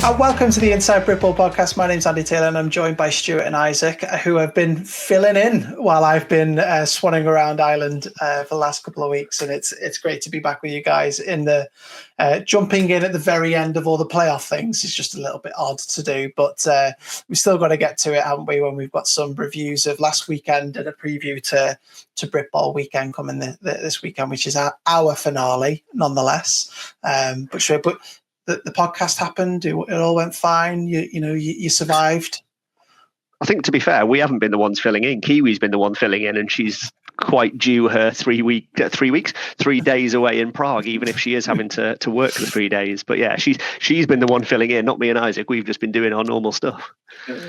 Welcome to the Inside BritBowl podcast. My name's Andy Taylor and I'm joined by Stuart and Isaac, who have been filling in while I've been swanning around Ireland for the last couple of weeks. And it's great to be back with you guys in the jumping in at the very end of all the playoff things. It's just a little bit odd to do, but we've still got to get to it, haven't we, when we've got some reviews of last weekend and a preview to BritBowl weekend coming this weekend, which is our finale nonetheless. But the podcast happened. It all went fine. You survived. I think, to be fair, we haven't been the ones filling in. Kiwi's been the one filling in, and she's quite due her 3 days away in Prague, even if she is having to work for 3 days. But yeah, she's been the one filling in, not me and Isaac. We've just been doing our normal stuff.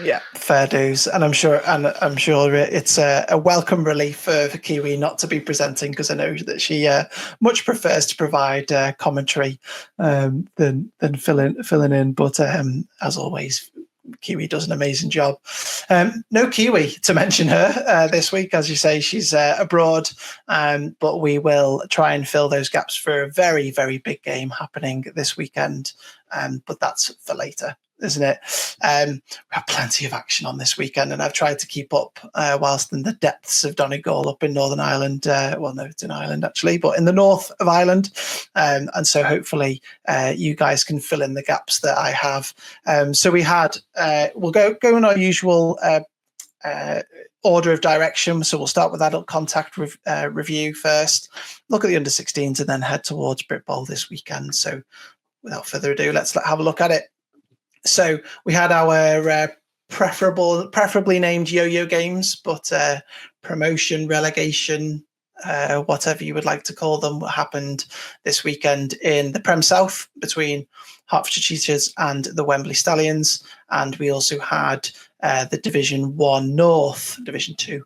Yeah, fair dues. And I'm sure it's a welcome relief for Kiwi not to be presenting, because I know that she much prefers to provide commentary than filling in. But as always, Kiwi does an amazing job. No Kiwi to mention her this week. As you say, she's abroad, but we will try and fill those gaps for a very, very big game happening this weekend. But that's for later, isn't it? We have plenty of action on this weekend, and I've tried to keep up whilst in the depths of Donegal up in Northern Ireland. Well, no, it's in Ireland actually, but in the north of Ireland. And so hopefully you guys can fill in the gaps that I have. So we had, we'll go in our usual order of direction. So we'll start with adult contact review first, look at the under-16s, and then head towards BritBowl this weekend. So without further ado, let's have a look at it. So we had our preferably named yo-yo games, but promotion, relegation, whatever you would like to call them, what happened this weekend in the Prem South between Hertfordshire Cheetahs and the Wembley Stallions. And we also had the Division 1 North, Division 2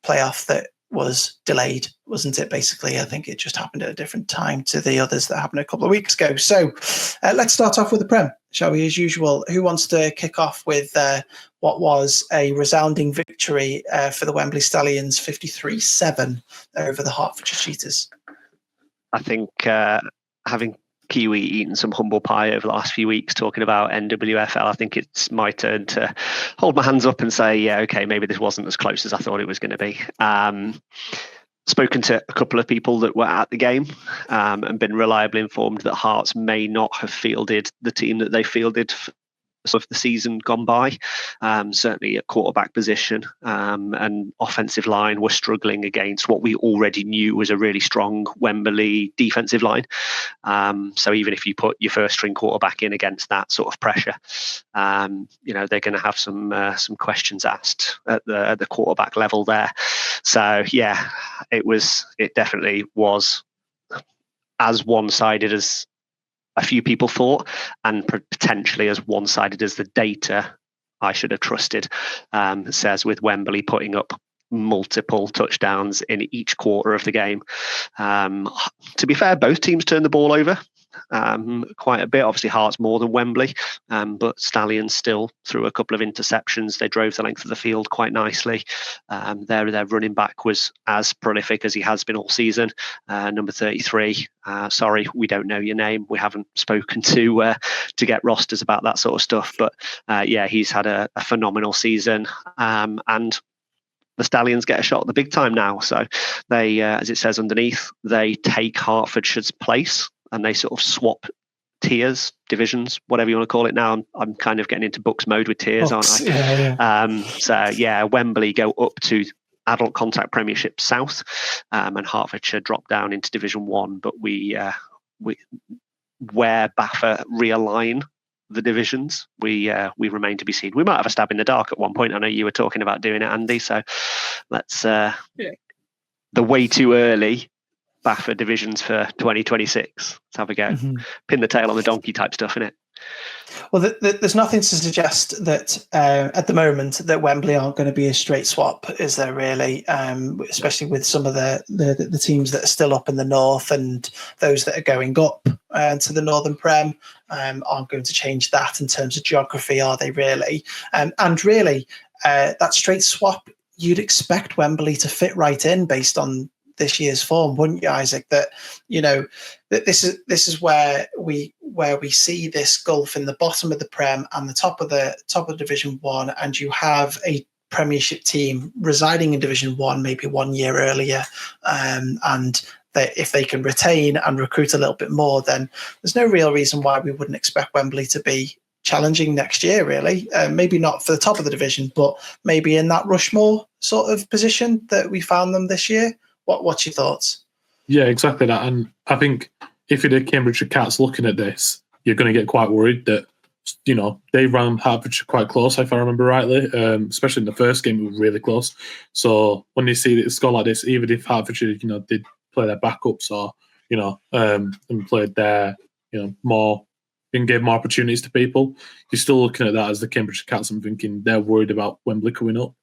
playoff that was delayed, wasn't it? Basically, I think it just happened at a different time to the others that happened a couple of weeks ago. So let's start off with the Prem, shall we, as usual? Who wants to kick off with what was a resounding victory for the Wembley Stallions, 53-7 over the Hertfordshire Cheetahs? I think having Kiwi eaten some humble pie over the last few weeks talking about NWFL, I think it's my turn to hold my hands up and say, yeah, okay, maybe this wasn't as close as I thought it was going to be. Spoken to a couple of people that were at the game and been reliably informed that Hearts may not have fielded the team that they fielded of the season gone by. Certainly at quarterback position and offensive line were struggling against what we already knew was a really strong Wembley defensive line. So even if you put your first string quarterback in against that sort of pressure, they're going to have some questions asked at the quarterback level there. So yeah, it definitely was as one-sided as a few people thought, and potentially as one-sided as the data I should have trusted says, with Wembley putting up multiple touchdowns in each quarter of the game. To be fair, both teams turned the ball over quite a bit. Obviously Hearts more than Wembley, but Stallions still threw a couple of interceptions. They drove the length of the field quite nicely. Their running back was as prolific as he has been all season, number 33. Sorry, we don't know your name. We haven't spoken to get rosters about that sort of stuff, but yeah, he's had a phenomenal season, and the Stallions get a shot at the big time now. So they, as it says underneath, they take Hertfordshire's place and they sort of swap tiers, divisions, whatever you want to call it now. I'm kind of getting into books mode with tiers, aren't I? Yeah. So yeah, Wembley go up to Adult Contact Premiership South, and Hertfordshire drop down into Division 1. But where BAFA realign the divisions, we remain to be seen. We might have a stab in the dark at one point. I know you were talking about doing it, Andy. So let's the way too early BAFA divisions for 2026. Let's have a go. Mm-hmm. Pin the tail on the donkey type stuff, innit? Well, there's nothing to suggest that at the moment that Wembley aren't going to be a straight swap, is there really? Especially with some of the teams that are still up in the north and those that are going up to the Northern Prem aren't going to change that in terms of geography, are they really? And really, that straight swap, you'd expect Wembley to fit right in based on this year's form, wouldn't you, Isaac? That that this is where we see this gulf in the bottom of the Prem and the top of Division 1, and you have a Premiership team residing in Division 1 maybe 1 year earlier, and that if they can retain and recruit a little bit more, then there's no real reason why we wouldn't expect Wembley to be challenging next year, really. Maybe not for the top of the division, but maybe in that Rushmore sort of position that we found them this year. What's your thoughts? Yeah, exactly that. And I think if you're the Cambridgeshire Cats looking at this, you're going to get quite worried that, they ran Hertfordshire quite close, if I remember rightly, especially in the first game, it was really close. So when you see a score like this, even if Hertfordshire, did play their backups or, and played their, more and gave more opportunities to people, you're still looking at that as the Cambridge Cats and thinking they're worried about Wembley coming up.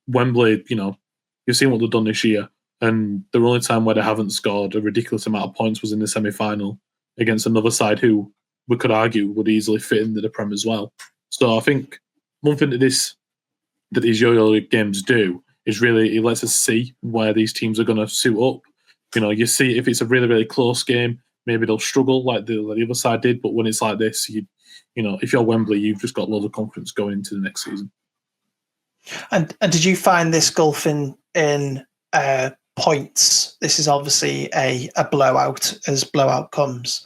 Wembley, you've seen what they've done this year, and the only time where they haven't scored a ridiculous amount of points was in the semi-final against another side who we could argue would easily fit into the Prem as well. So I think one thing that these yo-yo games do is really it lets us see where these teams are going to suit up. You see if it's a really, really close game, maybe they'll struggle like the other side did. But when it's like this, if you're Wembley, you've just got loads of confidence going into the next season. And did you find this gulf in points? This is obviously a blowout, as blowout comes.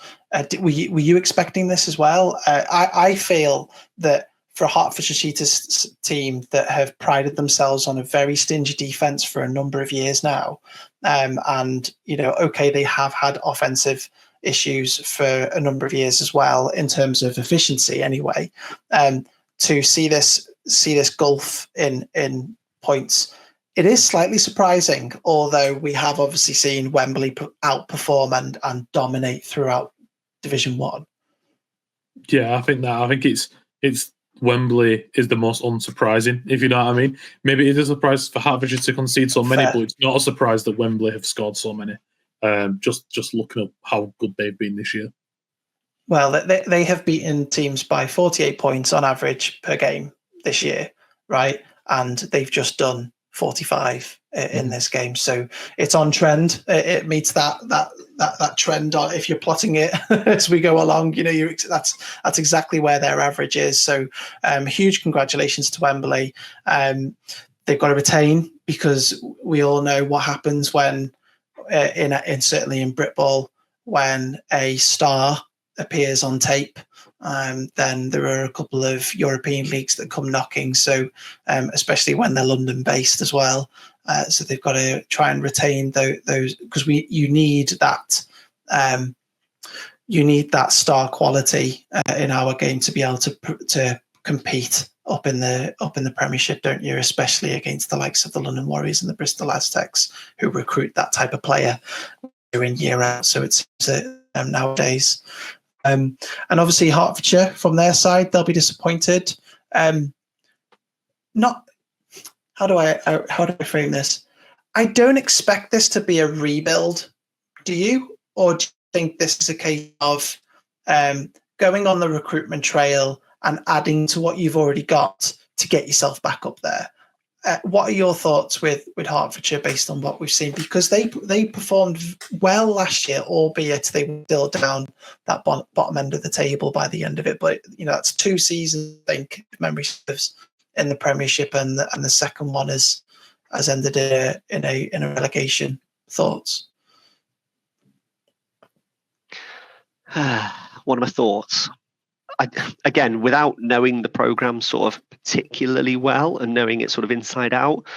Were you expecting this as well? I feel that for a Hertfordshire Cheetahs team that have prided themselves on a very stingy defence for a number of years now, and they have had offensive issues for a number of years as well in terms of efficiency anyway, to see this gulf in points, it is slightly surprising, although we have obviously seen Wembley outperform and dominate throughout Division 1. Yeah, I think it's Wembley is the most unsurprising, if you know what I mean. Maybe it is a surprise for Hertfordshire to concede so many, but it's not a surprise that Wembley have scored so many. Just looking at how good they've been this year. Well, they have beaten teams by 48 points on average per game this year, right? And they've just done 45 in this game, so it's on trend. It meets that trend. If you're plotting it as we go along, that's exactly where their average is. So, huge congratulations to Wembley. They've got to retain, because we all know what happens when, certainly in BritBowl, when a star appears on tape. Then there are a couple of European leagues that come knocking. So, especially when they're London based as well. So they've got to try and retain those, because you need that. You need that star quality in our game to be able to compete up in the Premiership, don't you? Especially against the likes of the London Warriors and the Bristol Aztecs, who recruit that type of player year in, year out. So it's nowadays. And obviously Hertfordshire, from their side, they'll be disappointed. Not how do I frame this? I don't expect this to be a rebuild. Do you? Or do you think this is a case of going on the recruitment trail and adding to what you've already got to get yourself back up there? What are your thoughts with Hertfordshire based on what we've seen? Because they performed well last year, albeit they were still down that bottom end of the table by the end of it. But that's 2 seasons, I think, if memory serves, in the Premiership, and the second one has ended in a relegation. Thoughts? One of my thoughts. Again, without knowing the programme sort of particularly well and knowing it sort of inside out,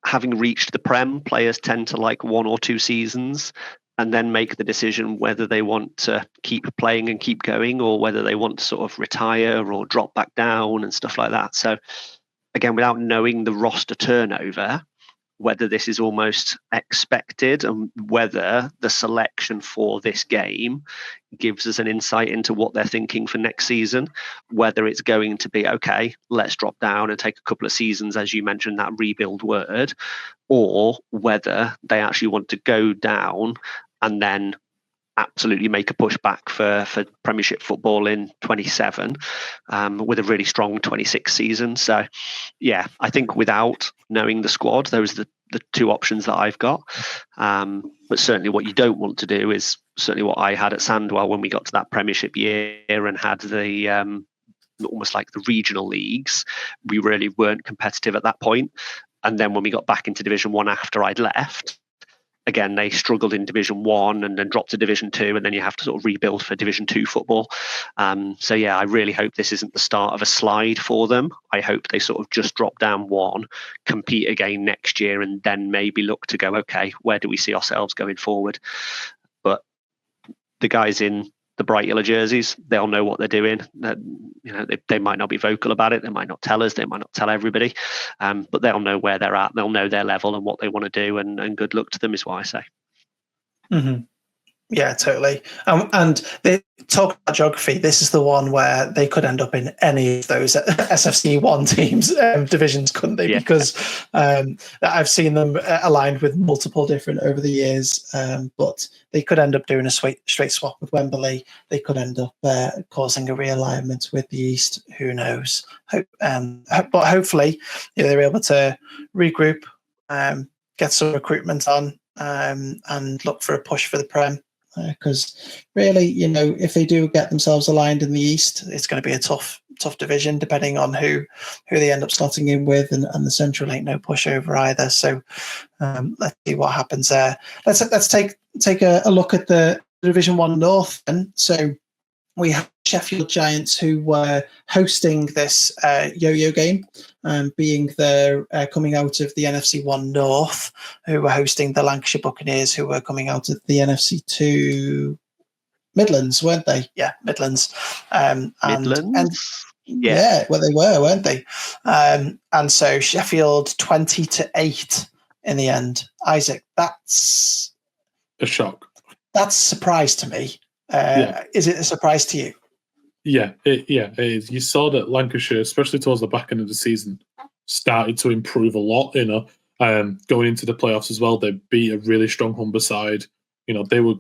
having reached the Prem, players tend to like 1 or 2 seasons and then make the decision whether they want to keep playing and keep going, or whether they want to sort of retire or drop back down and stuff like that. So again, without knowing the roster turnover, whether this is almost expected and whether the selection for this game gives us an insight into what they're thinking for next season, whether it's going to be, okay, let's drop down and take a couple of seasons, as you mentioned, that rebuild word, or whether they actually want to go down and then absolutely make a push back for Premiership football in 27 with a really strong 26 season. So yeah, I think without knowing the squad, those are the two options that I've got. But certainly what you don't want to do is certainly what I had at Sandwell when we got to that Premiership year and had the almost like the regional leagues. We really weren't competitive at that point. And then when we got back into Division 1 after I'd left, again, they struggled in Division 1 and then dropped to Division 2, and then you have to sort of rebuild for Division 2 football. So yeah, I really hope this isn't the start of a slide for them. I hope they sort of just drop down one, compete again next year, and then maybe look to go, okay, where do we see ourselves going forward? But the guys in the bright yellow jerseys, they'll know what they're doing. They might not be vocal about it. They might not tell us. They might not tell everybody. But they'll know where they're at. They'll know their level and what they want to do. And good luck to them is what I say. Mm-hmm. Yeah, totally. And they talk about geography. This is the one where they could end up in any of those SFC1 teams divisions, couldn't they? Yeah. Because I've seen them aligned with multiple different over the years, but they could end up doing a straight swap with Wembley. They could end up causing a realignment with the East. Who knows? But hopefully, they're able to regroup, get some recruitment on, and look for a push for the Prem. Because really, if they do get themselves aligned in the East, it's going to be a tough division, depending on who they end up slotting in with, and the Central ain't no pushover either. So let's see what happens there. Let's take a look at the Division 1 North. And so we have Sheffield Giants, who were hosting this yo-yo game, being they're coming out of the NFC 1 North, who were hosting the Lancashire Buccaneers, who were coming out of the NFC 2 Midlands, weren't they? Yeah, Midlands. Midlands? Yeah, well, they were, weren't they? And so Sheffield 20-8 in the end. Isaac, that's a shock. That's a surprise to me. Is it a surprise to you? Yeah, it is. You saw that Lancashire, especially towards the back end of the season, started to improve a lot. Going into the playoffs as well, they beat a really strong Humber side. They were,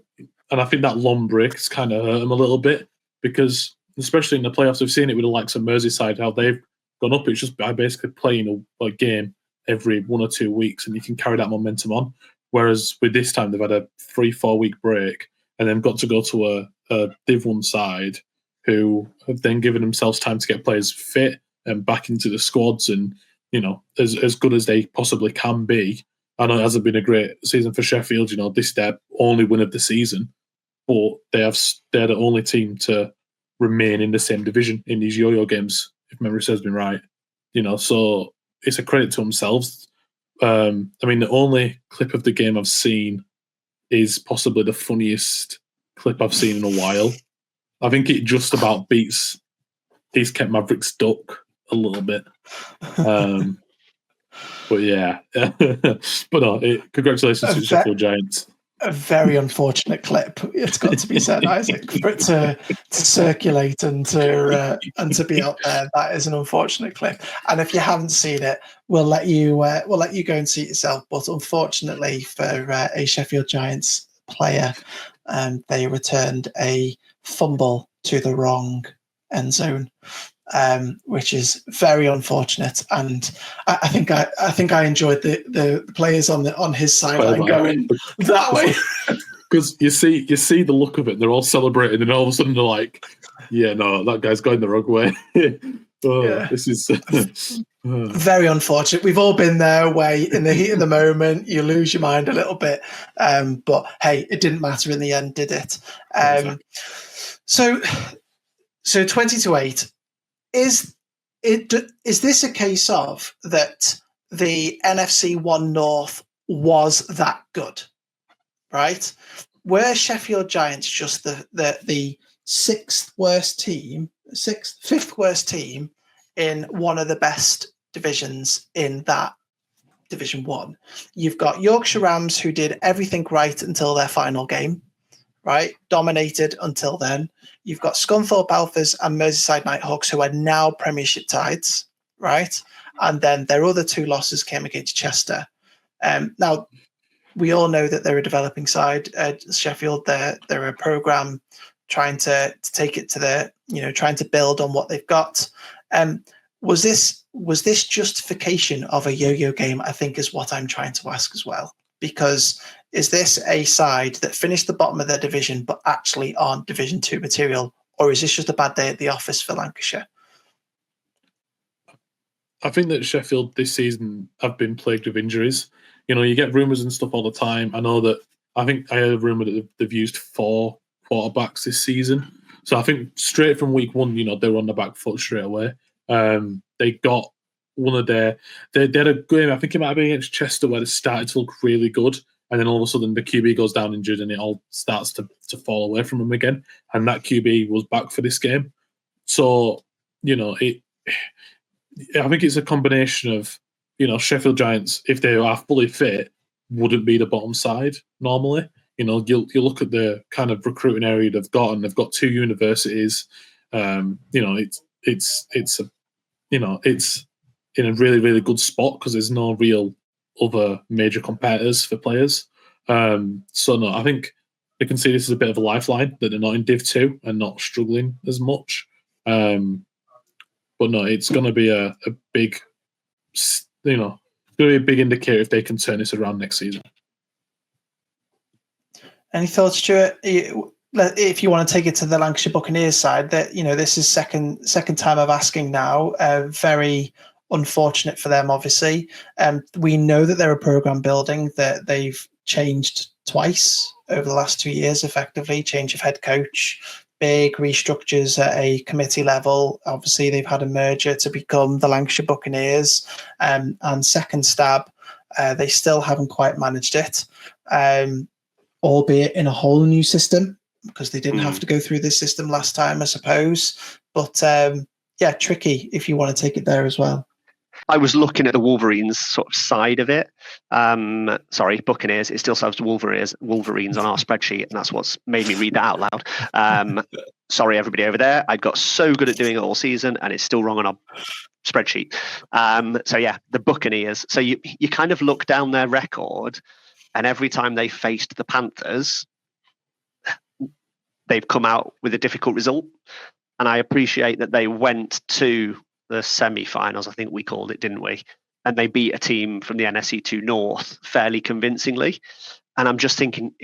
and I think that long break has kind of hurt them a little bit, because especially in the playoffs, we've seen it with the likes of Merseyside, how they've gone up. It's just by basically playing a game every 1 or 2 weeks, and you can carry that momentum on. Whereas with this time, they've had a 3-4 week break, and then got to go to a Div 1 side who have then given themselves time to get players fit and back into the squads, and as good as they possibly can be. I know it hasn't been a great season for Sheffield. This is their only win of the season, but they're the only team to remain in the same division in these yo-yo games, if memory serves me right. So it's a credit to themselves. The only clip of the game I've seen is possibly the funniest clip I've seen in a while. I think it just about beats these Kent Mavericks duck a little bit. But yeah. But no, congratulations to the Sheffield Giants. A very unfortunate clip, it's got to be said, Isaac, for it to circulate and to be out there. That is an unfortunate clip. And if you haven't seen it, we'll let you go and see it yourself. But unfortunately for a Sheffield Giants player, they returned a fumble to the wrong end zone, which is very unfortunate. And I think I enjoyed the players on his sideline going that way, because you see the look of it. They're all celebrating, and all of a sudden they're like, "Yeah, no, that guy's going the wrong way." This is very unfortunate. We've all been there, where in the heat of the moment you lose your mind a little bit. But hey, it didn't matter in the end, did it? Exactly. So 20-8. Is this a case of that the NFC 1 North was that good, right? Were Sheffield Giants just the fifth worst team in one of the best divisions in that Division 1? You've got Yorkshire Rams, who did everything right until their final game, right? Dominated until then. You've got Scunthorpe Alphas and Merseyside Nighthawks, who are now Premiership tides, right? And then their other two losses came against Chester. Now, we all know that they're a developing side. Sheffield, they're a programme trying to take it to trying to build on what they've got. Was this was this justification of a yo-yo game, I think, is what I'm trying to ask as well. Because is this a side that finished the bottom of their division but actually aren't Division 2 material? Or is this just a bad day at the office for Lancashire? I think that Sheffield this season have been plagued with injuries. You get rumours and stuff all the time. I think I heard a rumour that they've used 4 quarterbacks this season. So I think straight from week 1, they were on the back foot straight away. They got one of they had a game, I think it might have been against Chester, where they started to look really good. And then all of a sudden the QB goes down injured and it all starts to fall away from them again. And that QB was back for this game. So, I think it's a combination of, Sheffield Giants, if they are fully fit, wouldn't be the bottom side normally. You look at the kind of recruiting area they've got, and they've got 2 universities. It's in a really, really good spot because there's no real other major competitors for players. So no, I think they can see this as a bit of a lifeline that they're not in Div 2 and not struggling as much. But no, it's going to be a big, it's going to be a big indicator if they can turn this around next season. Any thoughts, Stuart? If you want to take it to the Lancashire Buccaneers side, that this is second time of asking now. Very unfortunate for them, obviously. We know that they're a program building, that they've changed twice over the last 2 years, effectively, change of head coach, big restructures at a committee level. Obviously, they've had a merger to become the Lancashire Buccaneers, and second stab, they still haven't quite managed it, albeit in a whole new system, because they didn't have to go through this system last time, I suppose. But tricky if you want to take it there as well. I was looking at the Wolverines sort of side of it. Buccaneers. It still says Wolverines on our spreadsheet, and that's what's made me read that out loud. Sorry, everybody over there. I got so good at doing it all season, and it's still wrong on our spreadsheet. The Buccaneers. So you kind of look down their record, and every time they faced the Panthers, they've come out with a difficult result. And I appreciate that they went to the semi-finals, I think we called it, didn't we? And they beat a team from the NSC2 North fairly convincingly. And I'm just thinking,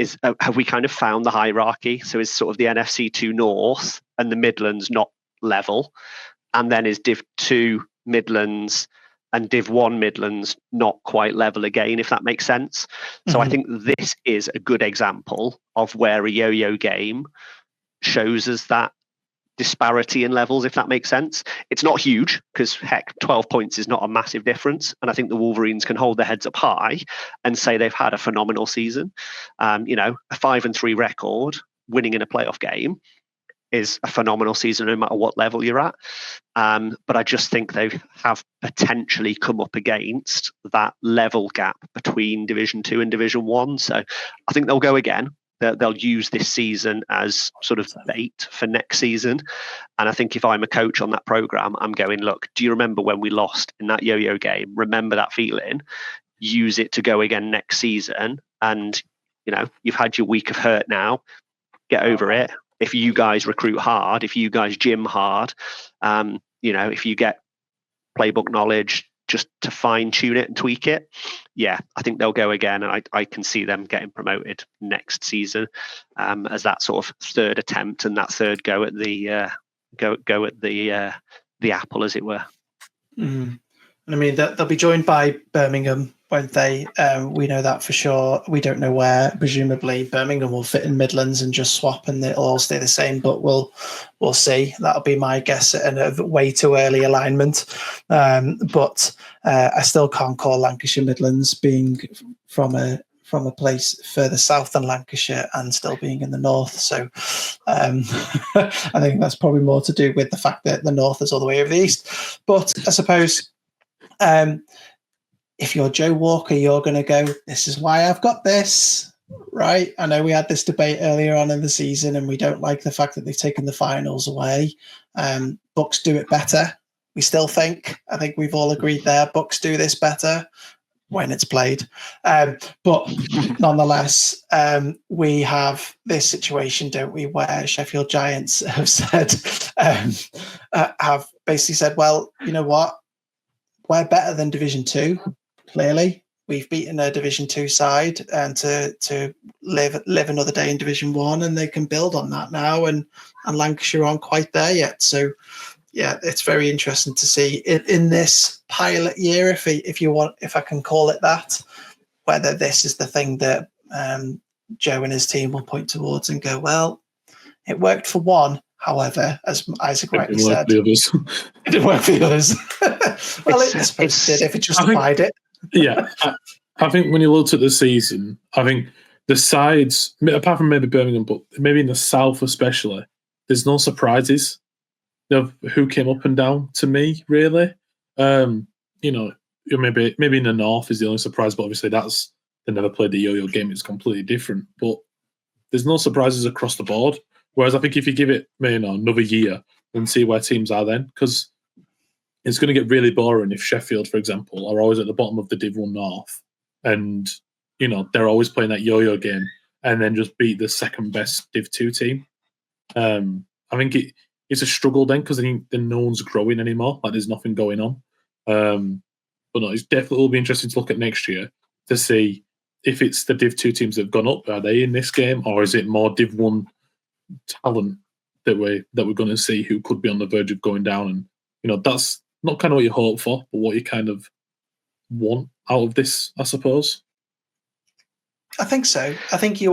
have we kind of found the hierarchy? So is sort of the NFC2 North and the Midlands not level? And then is Div 2 Midlands and Div 1 Midlands not quite level again, if that makes sense? So I think this is a good example of where a yo-yo game shows us that disparity in levels, if that makes sense. It's not huge because, heck, 12 points is not a massive difference. And I think the Wolverines can hold their heads up high and say they've had a phenomenal season. A 5-3 record, winning in a playoff game, is a phenomenal season no matter what level you're at. But I just think they have potentially come up against that level gap between Division 2 and Division 1. So I think they'll go again. They'll use this season as sort of bait for next season. And I think if I'm a coach on that programme, I'm going, look, do you remember when we lost in that yo-yo game? Remember that feeling? Use it to go again next season. And, you've had your week of hurt now. Get over it. If you guys recruit hard, if you guys gym hard, if you get playbook knowledge just to fine tune it and tweak it, I think they'll go again. And I can see them getting promoted next season as that sort of third attempt and that third go at the the apple, as it were. And I mean, they'll be joined by Birmingham, won't they? We know that for sure. We don't know where. Presumably, Birmingham will fit in Midlands and just swap, and it'll all stay the same. But we'll see. That'll be my guess at a way too early alignment. But I still can't call Lancashire Midlands, being from a place further south than Lancashire and still being in the north. So I think that's probably more to do with the fact that the north is all the way over the east. But I suppose, if you're Joe Walker, you're going to go, this is why I've got this, right? I know we had this debate earlier on in the season, and we don't like the fact that they've taken the finals away. Bucks do it better. We still think, I think we've all agreed there, Bucks do this better when it's played. But nonetheless, we have this situation, don't we, where Sheffield Giants have said, have basically said, well, you know what? we're better than Division 2, clearly. We've beaten a Division 2 side, and to live another day in Division 1, and they can build on that now, and Lancashire aren't quite there yet. So yeah, it's very interesting to see in this pilot year, if I can call it that, whether this is the thing that Joe and his team will point towards and go, well, it worked for one. However, as Isaac rightly said, it didn't work for the others. Well, it's supposed to, if it justified it. Yeah, I think when you looked at the season, I think the sides, apart from maybe Birmingham, but maybe in the south especially, there's no surprises of who came up and down to me, really. You know, maybe in the north is the only surprise, but obviously they never played the yo-yo game. It's completely different. But there's no surprises across the board. Whereas I think if you give it another year and see where teams are then, because it's going to get really boring if Sheffield, for example, are always at the bottom of the Div 1 North and, they're always playing that yo-yo game and then just beat the second best Div 2 team. I think it's a struggle then because then no one's growing anymore. Like there's nothing going on. But no, it's definitely will be interesting to look at next year to see if it's the Div 2 teams that have gone up. Are they in this game, or is it more Div 1 talent that we're going to see who could be on the verge of going down? And that's not kind of what you hope for, but what you kind of want out of this, I suppose. I think so. I think you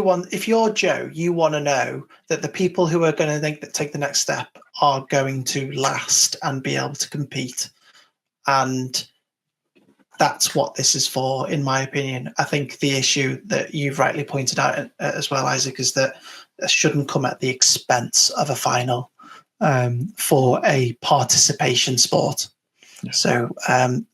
want, if you're Joe, you want to know that the people who are going to take the next step are going to last and be able to compete. And that's what this is for, in my opinion. I think the issue that you've rightly pointed out as well, Isaac, is that it shouldn't come at the expense of a final for a participation sport. Yeah. So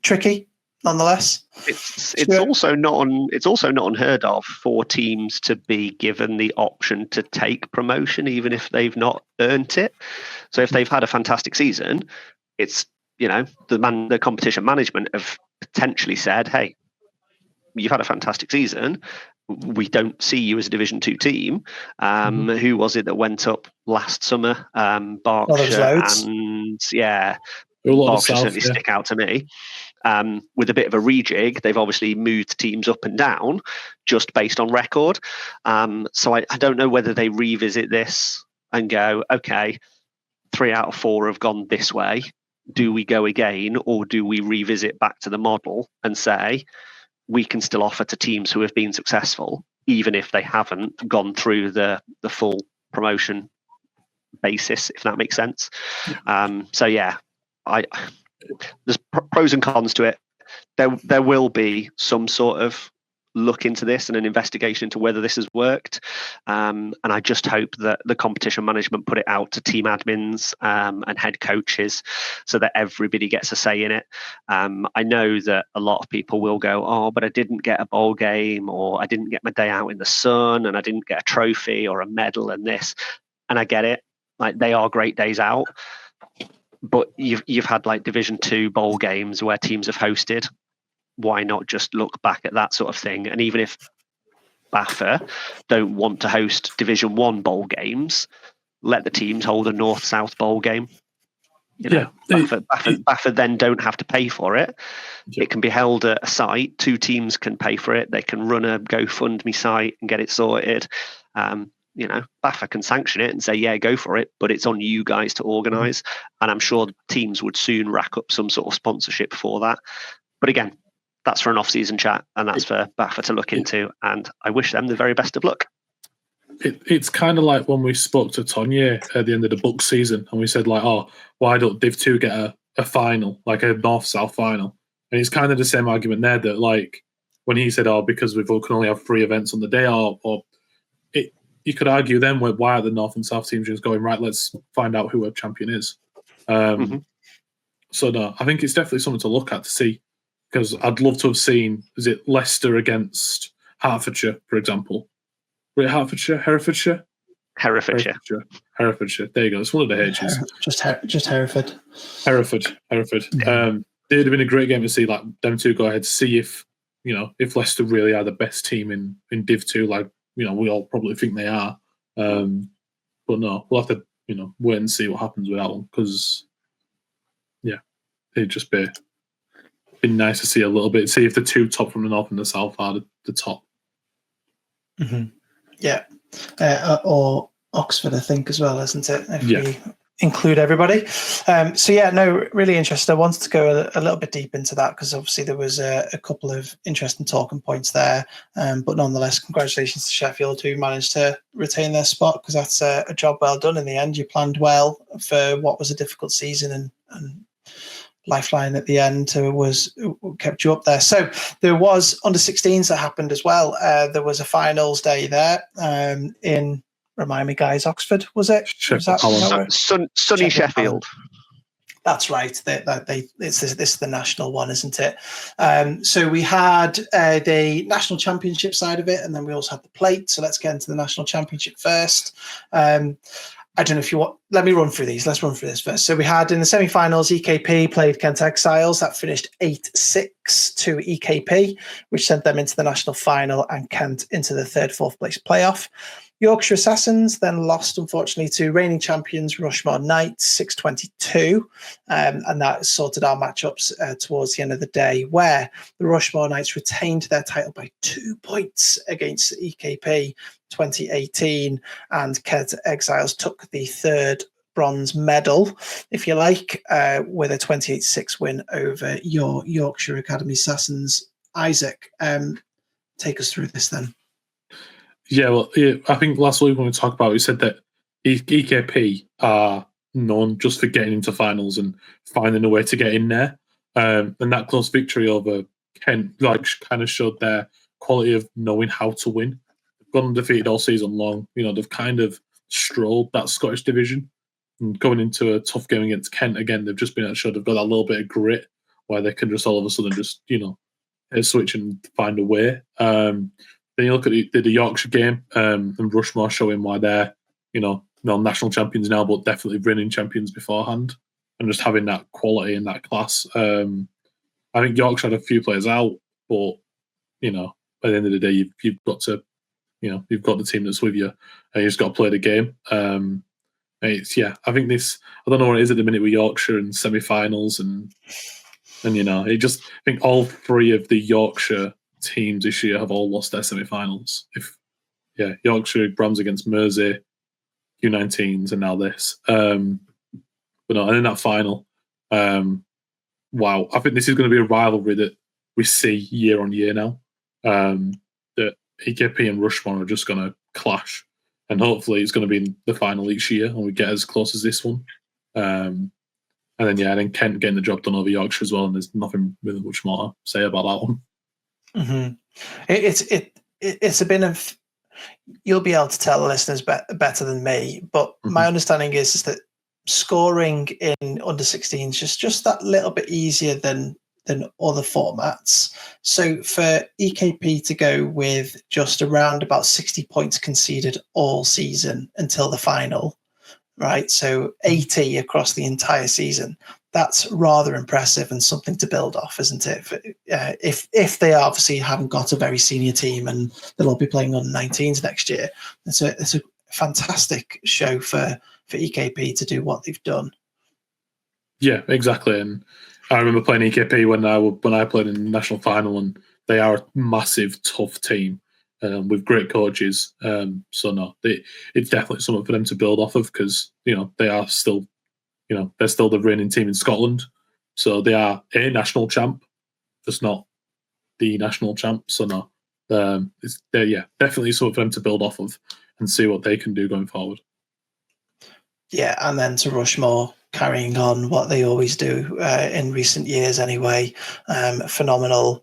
tricky, nonetheless. It's also not unheard of for teams to be given the option to take promotion, even if they've not earned it. So if they've had a fantastic season, it's the competition management have potentially said, "Hey, you've had a fantastic season. We don't see you as a Division 2 team." Who was it that went up last summer? Berkshire, and Berkshire certainly stick out to me. With a bit of a rejig, they've obviously moved teams up and down just based on record. So I don't know whether they revisit this and go, okay, 3 out of 4 have gone this way. Do we go again, or do we revisit back to the model and say we can still offer to teams who have been successful, even if they haven't gone through the full promotion basis, if that makes sense? There's pros and cons to it. There will be some sort of look into this and an investigation into whether this has worked. And I just hope that the competition management put it out to team admins and head coaches so that everybody gets a say in it. I know that a lot of people will go, "Oh, but I didn't get a bowl game, or I didn't get my day out in the sun, and I didn't get a trophy or a medal and this." And I get it. Like, they are great days out. But you've had like Division 2 bowl games where teams have hosted. Why not just look back at that sort of thing? And even if BAFA don't want to host Division 1 bowl games, let the teams hold a North-South bowl game. BAFA then don't have to pay for it. Yeah. It can be held at a site. 2 teams can pay for it. They can run a GoFundMe site and get it sorted. BAFA can sanction it and say, yeah, go for it, but it's on you guys to organise. And I'm sure teams would soon rack up some sort of sponsorship for that. But again, that's for an off-season chat, and that's for BAFA to look into. And I wish them the very best of luck. It's kind of like when we spoke to Tonya at the end of the book season, and we said, like, "Oh, why don't Div 2 get a final, like a North-South final?" And it's kind of the same argument there, that like when he said, "Oh, because we can only have 3 events on the day," or you could argue then, why are the North and South teams just going, right, let's find out who our champion is. So no, I think it's definitely something to look at to see, because I'd love to have seen, is it Leicester against Hertfordshire, for example? Were it Hertfordshire? Herefordshire. There you go. It's one of the H's. Just Hereford. Hereford. Yeah. It would have been a great game to see, like, them two go ahead, see if Leicester really are the best team in Div 2, like, we all probably think they are. But no, we'll have to, wait and see what happens with that one, because, yeah, it'd just be been nice to see a little bit. See if the two top from the north and the south are the top. Mm-hmm. Yeah, or Oxford, I think, as well, isn't it? If we include everybody. So yeah, no, really interested. I wanted to go a little bit deep into that because obviously there was a couple of interesting talking points there. But nonetheless, congratulations to Sheffield who managed to retain their spot because that's a job well done in the end. You planned well for what was a difficult season and lifeline at the end kept you up there. So there was under 16s that happened as well. There was a finals day there in. Remind me, guys, Oxford, was it? Sunny Sheffield. That's right. This is the national one, isn't it? So we had the national championship side of it, and then we also had the plate. So let's get into the national championship first. I don't know if you want. Let me run through these. Let's run through this first. So we had in the semi-finals, EKP played Kent Exiles. That finished 8-6 to EKP, which sent them into the national final and Kent into the fourth place playoff. Yorkshire Assassins then lost, unfortunately, to reigning champions Rushmore Knights 6-22, and that sorted our matchups towards the end of the day, where the Rushmore Knights retained their title by 2 points against EKP 2018, and Kent Exiles took the third bronze medal, if you like, with a 28-6 win over your Yorkshire Academy Assassins. Isaac, take us through this then. Yeah, well, I think last week when we talked about it, we said that EKP are known just for getting into finals and finding a way to get in there. And that close victory over Kent kind of showed their quality of knowing how to win. They've gone undefeated all season long. They've kind of strolled that Scottish division. And going into a tough game against Kent again, they've just been able to show they've got that little bit of grit where they can just all of a sudden just, switch and find a way. Then you look at the Yorkshire game, and Rushmore showing why they're, national champions now, but definitely reigning champions beforehand, and just having that quality and that class. I think Yorkshire had a few players out, but by the end of the day, you've got to, you've got the team that's with you, and you just got to play the game. I think this. I don't know what it is at the minute with Yorkshire and semi-finals, and I think all three of the Yorkshire teams this year have all lost their semi-finals. Yorkshire Brams against Mersey, U19s, and now this. And in that final, wow, I think this is going to be a rivalry that we see year on year now. That EKP and Rushmore are just going to clash, and hopefully it's going to be in the final each year, and we get as close as this one. And then Kent getting the job done over Yorkshire as well, and there's nothing really much more to say about that one. Mm-hmm. It's a bit of, you'll be able to tell the listeners better than me, but my understanding is that scoring in under 16s is just that little bit easier than other formats. So for EKP to go with just around about 60 points conceded all season until the final, right? So 80 across the entire season. That's rather impressive and something to build off, isn't it? If they obviously haven't got a very senior team and they'll all be playing on 19s next year, it's a fantastic show for EKP to do what they've done. Yeah, exactly. And I remember playing EKP when I played in the national final, and they are a massive, tough team with great coaches. It's definitely something for them to build off of because they are still. They're still the reigning team in Scotland. So they are a national champ, just not the national champ. So it's definitely something for them to build off of and see what they can do going forward. Yeah, and then to Rushmore carrying on what they always do in recent years anyway. Phenomenal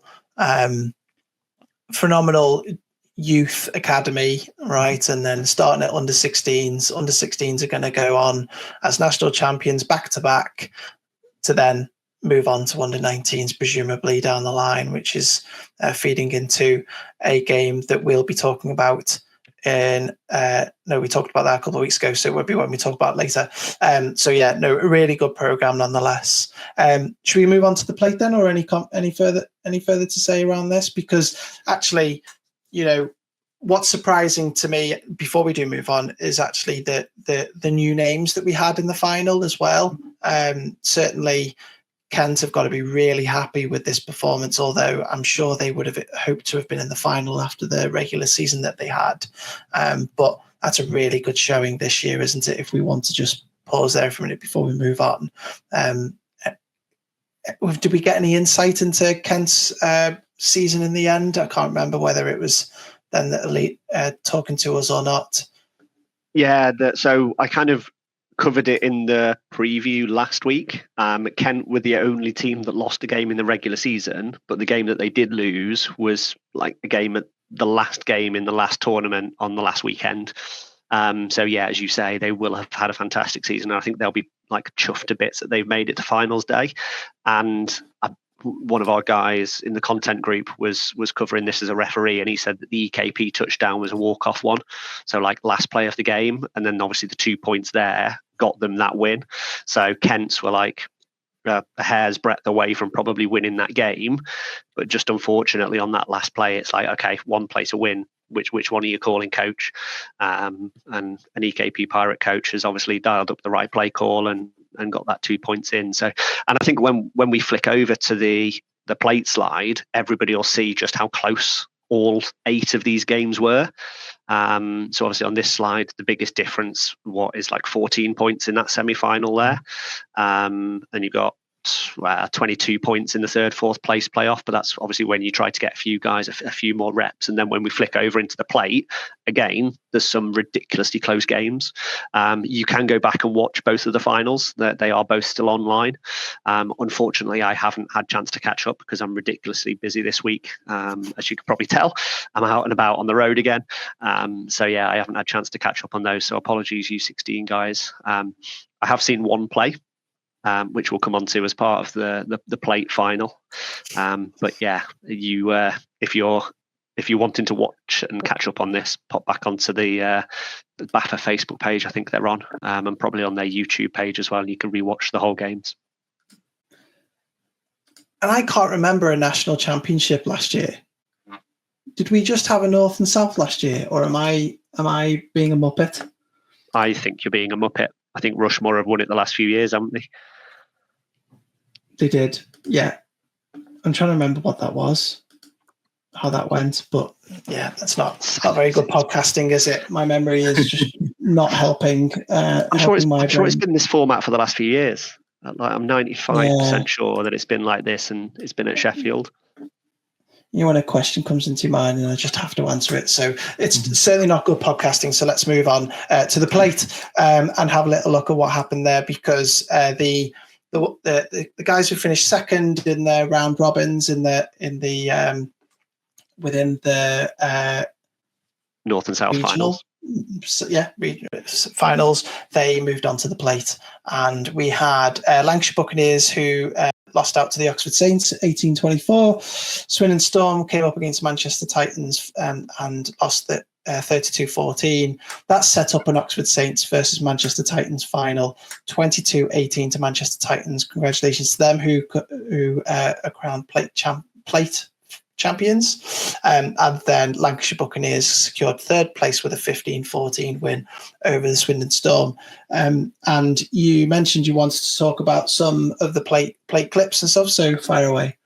youth academy, right? And then starting at under 16s. Under 16s are going to go on as national champions back to back to then move on to under 19s, presumably down the line, which is feeding into a game that we'll be talking about we talked about that a couple of weeks ago, so it will be when we talk about later. A really good program nonetheless. Should we move on to the plate then, or any further to say around this? Because actually, what's surprising to me before we do move on is actually the new names that we had in the final as well. Certainly Kent have got to be really happy with this performance, although I'm sure they would have hoped to have been in the final after the regular season that they had. But that's a really good showing this year, isn't it? If we want to just pause there for a minute before we move on. Did we get any insight into Kent's season in the end? I can't remember whether it was then the elite talking to us or not. Yeah, so I kind of covered it in the preview last week. Kent were the only team that lost a game in the regular season, but the game that they did lose was like a game at the last game in the last tournament on the last weekend. So yeah, as you say, they will have had a fantastic season. I think they'll be like chuffed to bits that they've made it to finals day. And one of our guys in the content group was covering this as a referee, and he said that the EKP touchdown was a walk-off one, so like last play of the game, and then obviously the 2 points there got them that win. So Kents were like a hair's breadth away from probably winning that game, but just unfortunately on that last play, it's like, okay, one play to win. Which one are you calling, coach? And an EKP Pirate coach has obviously dialed up the right play call and got that 2 points in. So, and I think when we flick over to the plate slide, everybody will see just how close all 8 of these games were. So obviously on this slide, the biggest difference, is like 14 points in that semi-final there. And you've got 22 points in the third, fourth place playoff, but that's obviously when you try to get a few guys a few more reps. And then when we flick over into the plate, again, there's some ridiculously close games. You can go back and watch both of the finals. They are both still online. Unfortunately, I haven't had a chance to catch up because I'm ridiculously busy this week. As you could probably tell, I'm out and about on the road again. So yeah, I haven't had a chance to catch up on those. So apologies, U16 guys. I have seen one play, which we'll come on to as part of the plate final. But yeah, if you're wanting to watch and catch up on this, pop back onto the BAFA Facebook page. I think they're on, and probably on their YouTube page as well. And you can rewatch the whole games. And I can't remember a national championship last year. Did we just have a North and South last year, or am I being a muppet? I think you're being a muppet. I think Rushmore have won it the last few years, haven't they? They did, yeah. I'm trying to remember what that was, how that went, but yeah, that's not very good podcasting, is it? My memory is just not helping. I'm sure it's been this format for the last few years. I'm 95% sure that it's been like this, and it's been at Sheffield. When a question comes into your mind and I just have to answer it. So it's certainly not good podcasting. So let's move on to the plate and have a little look at what happened there, because the guys who finished second in their round robins within the North and South regional, finals, they moved on to the plate, and we had Lancashire Buccaneers who lost out to the Oxford Saints 18-24. Swindon Storm came up against Manchester Titans and lost the 32-14. That set up an Oxford Saints versus Manchester Titans final, 22-18 to Manchester Titans. Congratulations to them who are crowned plate champions. And then Lancashire Buccaneers secured third place with a 15-14 win over the Swindon Storm. And you mentioned you wanted to talk about some of the plate clips and stuff, so fire away.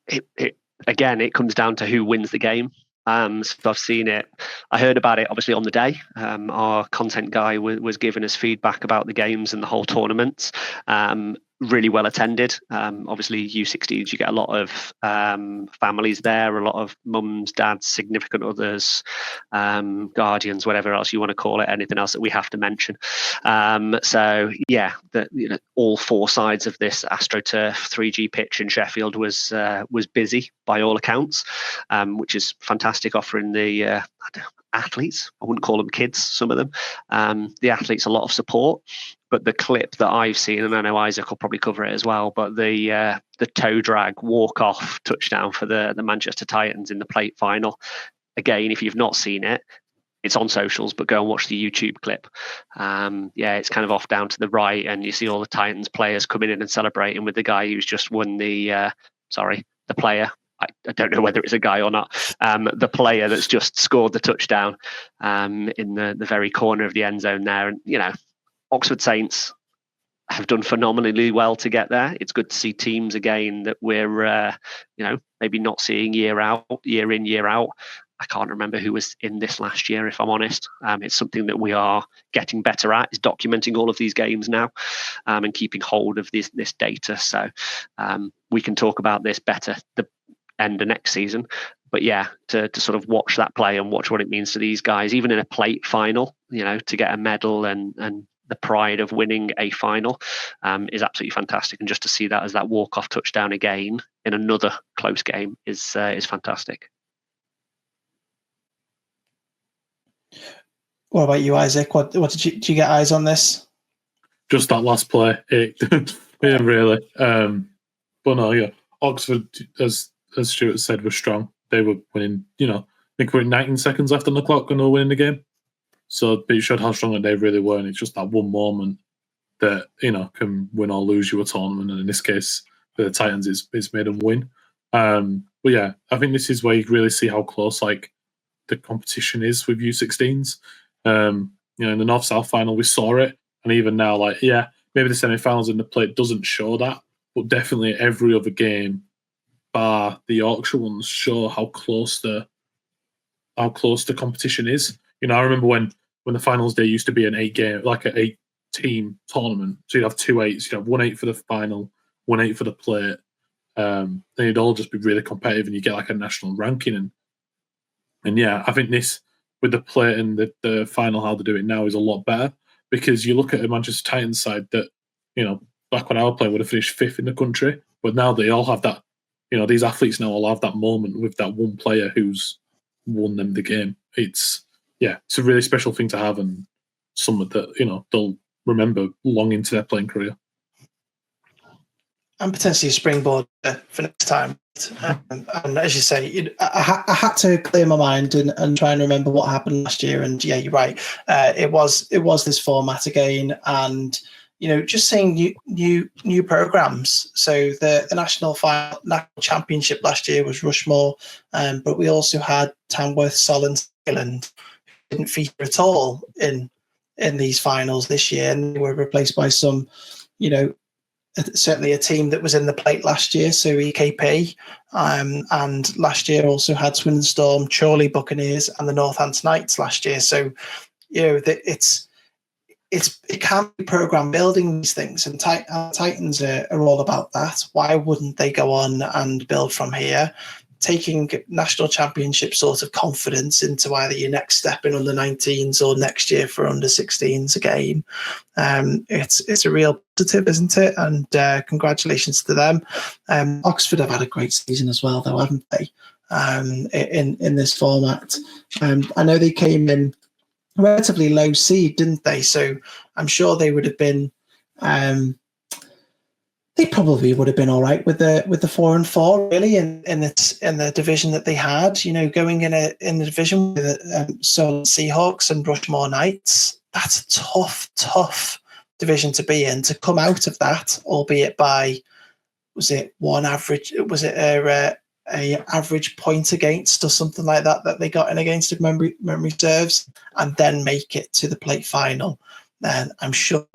It comes down to who wins the game. So I've seen it. I heard about it obviously on the day. Our content guy was giving us feedback about the games and the whole tournaments. Really well attended. Obviously U16s, you get a lot of families there, a lot of mums, dads, significant others, guardians, whatever else you want to call it, anything else that we have to mention. So yeah, all 4 sides of this AstroTurf 3G pitch in Sheffield was busy by all accounts, which is fantastic, offering the athletes, I wouldn't call them kids, some of them, the athletes a lot of support. But the clip that I've seen, and I know Isaac will probably cover it as well, but the toe drag walk-off touchdown for the Manchester Titans in the plate final. Again, if you've not seen it, it's on socials, but go and watch the YouTube clip. It's kind of off down to the right, and you see all the Titans players coming in and celebrating with the guy who's just won the player. I don't know whether it's a guy or not. The player that's just scored the touchdown in the very corner of the end zone there. And, Oxford Saints, have done phenomenally well to get there. It's good to see teams again that we're, maybe not seeing year in, year out. I can't remember who was in this last year, if I'm honest. It's something that we are getting better at, is documenting all of these games now, and keeping hold of this data. So we can talk about this better the end of next season. But yeah, to sort of watch that play and watch what it means to these guys, even in a plate final, to get a medal and the pride of winning a final is absolutely fantastic. And just to see that as that walk-off touchdown again in another close game is fantastic. What about you, Isaac? What did you get eyes on this? Just that last play. Yeah, really. But no, yeah. Oxford, as Stuart said, were strong. They were winning, I think we're 19 seconds left on the clock and they were winning the game. So it showed how strong they really were. And it's just that one moment that, can win or lose you a tournament. And in this case, for the Titans, it's made them win. But yeah, I think this is where you really see how close, the competition is with U16s. In the North-South final, we saw it. And even now, maybe the semi-finals in the plate doesn't show that. But definitely every other game, bar the Yorkshire ones, show how close the competition is. I remember when the finals day used to be an 8-team tournament. So you'd have 2 8s, you'd have 1 8 for the final, 1 8 for the plate. Then you'd all just be really competitive, and you get a national ranking. And yeah, I think this with the plate and the final, how they do it now, is a lot better, because you look at a Manchester Titans side that back when I was playing would have finished 5th in the country, but now they all have that. These athletes now all have that moment with that one player who's won them the game. It's a really special thing to have, and something that they'll remember long into their playing career. And potentially a springboard for next time. And as you say, I had to clear my mind and try and remember what happened last year. And yeah, you're right. It was this format again, and just seeing new programs. So the national championship last year was Rushmore, but we also had Tamworth, Solent, England, didn't feature at all in these finals this year, and they were replaced by some, certainly a team that was in the plate last year, so EKP, and last year also had Swindon Storm, Chorley Buccaneers, and the Northampton Knights last year. So it can be program building these things, and Titans are all about that. Why wouldn't they go on and build from here, taking national championship sort of confidence into either your next step in under 19s or next year for under 16s again? It's a real positive, isn't it? And congratulations to them. Oxford have had a great season as well, though, haven't they? In this format, I know they came in relatively low seed, didn't they? So I'm sure they would have been. They probably would have been all right with the 4 and 4, really, in the division that they had. Going in the division with Solent Seahawks and Rushmore Knights. That's a tough division to be in. To come out of that, albeit by, was it one average? Was it a average point against or something like that they got in against, if memory serves, and then make it to the plate final? Then I'm sure.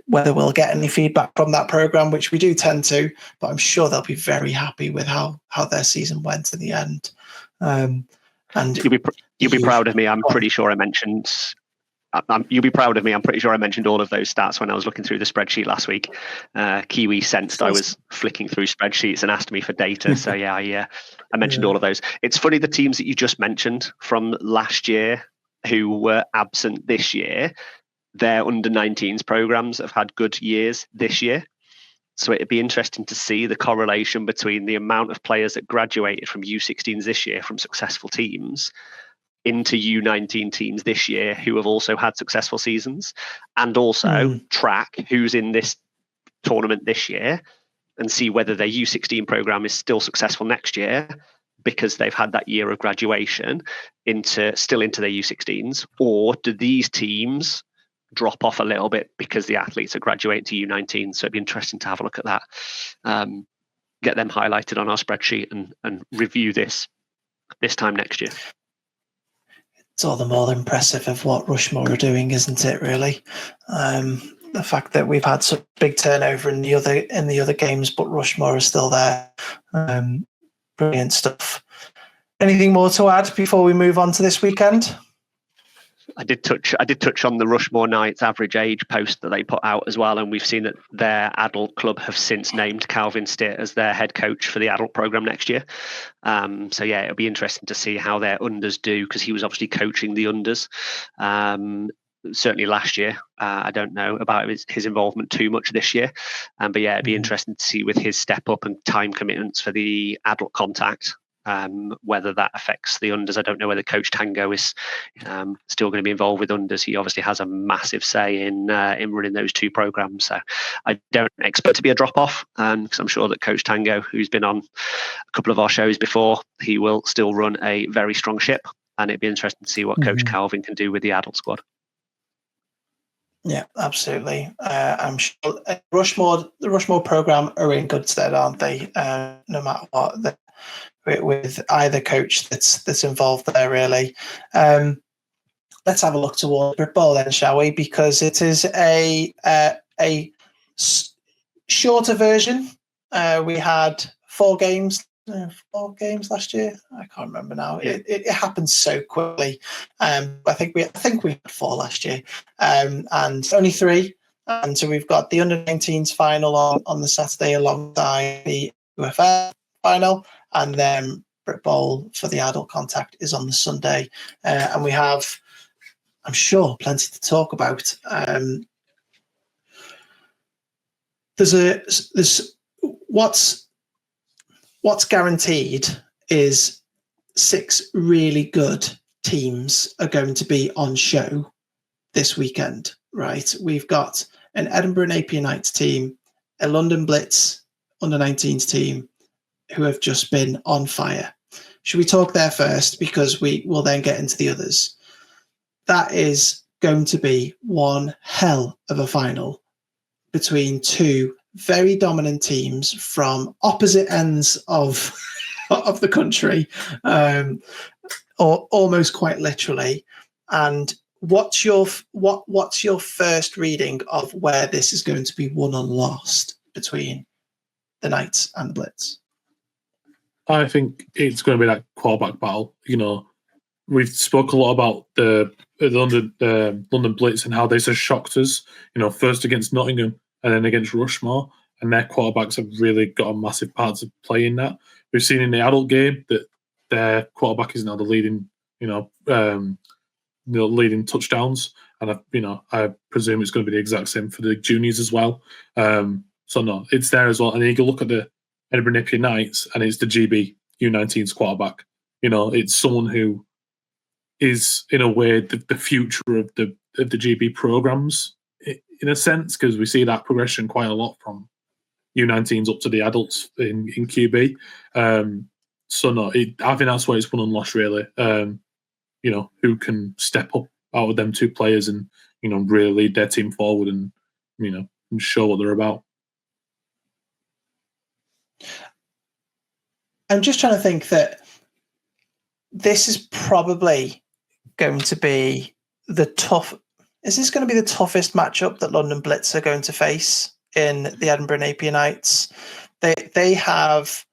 Whether we'll get any feedback from that program, which we do tend to, but I'm sure they'll be very happy with how their season went in the end. And you'll be proud of me. I'm pretty sure I mentioned. You'll be proud of me. I'm pretty sure I mentioned all of those stats when I was looking through the spreadsheet last week. Kiwi sensed I was flicking through spreadsheets and asked me for data. So yeah, I mentioned all of those. It's funny, the teams that you just mentioned from last year who were absent this year, their under 19s programs have had good years this year. So it'd be interesting to see the correlation between the amount of players that graduated from U16s this year from successful teams into U19 teams this year who have also had successful seasons, and also track who's in this tournament this year and see whether their U16 program is still successful next year because they've had that year of graduation into their U16s, or do these teams drop off a little bit because the athletes are graduating to U19? So it'd be interesting to have a look at that, get them highlighted on our spreadsheet and review this time next year. It's all the more impressive of what Rushmore are doing, isn't it, really? the fact that we've had such big turnover in the other games, but Rushmore is still there. Brilliant stuff. Anything more to add before we move on to this weekend? I did touch on the Rushmore Knights average age post that they put out as well, and we've seen that their adult club have since named Calvin Stitt as their head coach for the adult program next year. So yeah, it'll be interesting to see how their unders do, because he was obviously coaching the unders. Certainly last year. I don't know about his involvement too much this year. But yeah, it'd be interesting to see with his step up and time commitments for the adult contact, whether that affects the unders. I don't know whether Coach Tango is still going to be involved with unders. He obviously has a massive say in running those two programs. So I don't expect to be a drop off, because I'm sure that Coach Tango, who's been on a couple of our shows before, he will still run a very strong ship, and it'd be interesting to see what Coach Calvin can do with the adult squad. Yeah, absolutely. I'm sure the Rushmore program are in good stead, aren't they? No matter what, with either coach that's involved there, really. Let's have a look toward BritBowl then, shall we? Because it is a shorter version. We had 4 games last year. I can't remember now. Yeah. It happened so quickly. I think we had 4 last year, and only 3. And so we've got the under-19s final on the Saturday alongside the UFL final, and then BritBowl for the adult contact is on the Sunday. And we have, I'm sure, plenty to talk about. There's what's guaranteed is 6 really good teams are going to be on show this weekend, right? We've got an Edinburgh Napier Knights team, a London Blitz under-19s team who have just been on fire. Should we talk there first, because we will then get into the others? That is going to be one hell of a final between 2 very dominant teams from opposite ends of the country, or almost quite literally. And what's your first reading of where this is going to be won and lost between the Knights and the Blitz? I think it's going to be that quarterback battle. You know, we've spoke a lot about the London Blitz and how they just shocked us. You know, first against Nottingham and then against Rushmore, and their quarterbacks have really got a massive part to play in that. We've seen in the adult game that their quarterback is now the leading, leading touchdowns, and I presume it's going to be the exact same for the juniors as well. So no, it's there as well. And then you can look at the Edinburgh Napier Knights, and it's the GB U19's quarterback. You know, it's someone who is in a way the future of the GB programs, in a sense, because we see that progression quite a lot from U19s up to the adults in QB. So no, I think that's why it's won and lost, really. Who can step up out of them 2 players and really lead their team forward and and show what they're about. I'm just trying to think that this is probably going to be is this going to be the toughest matchup that London Blitz are going to face in the Edinburgh Napier Knights? They have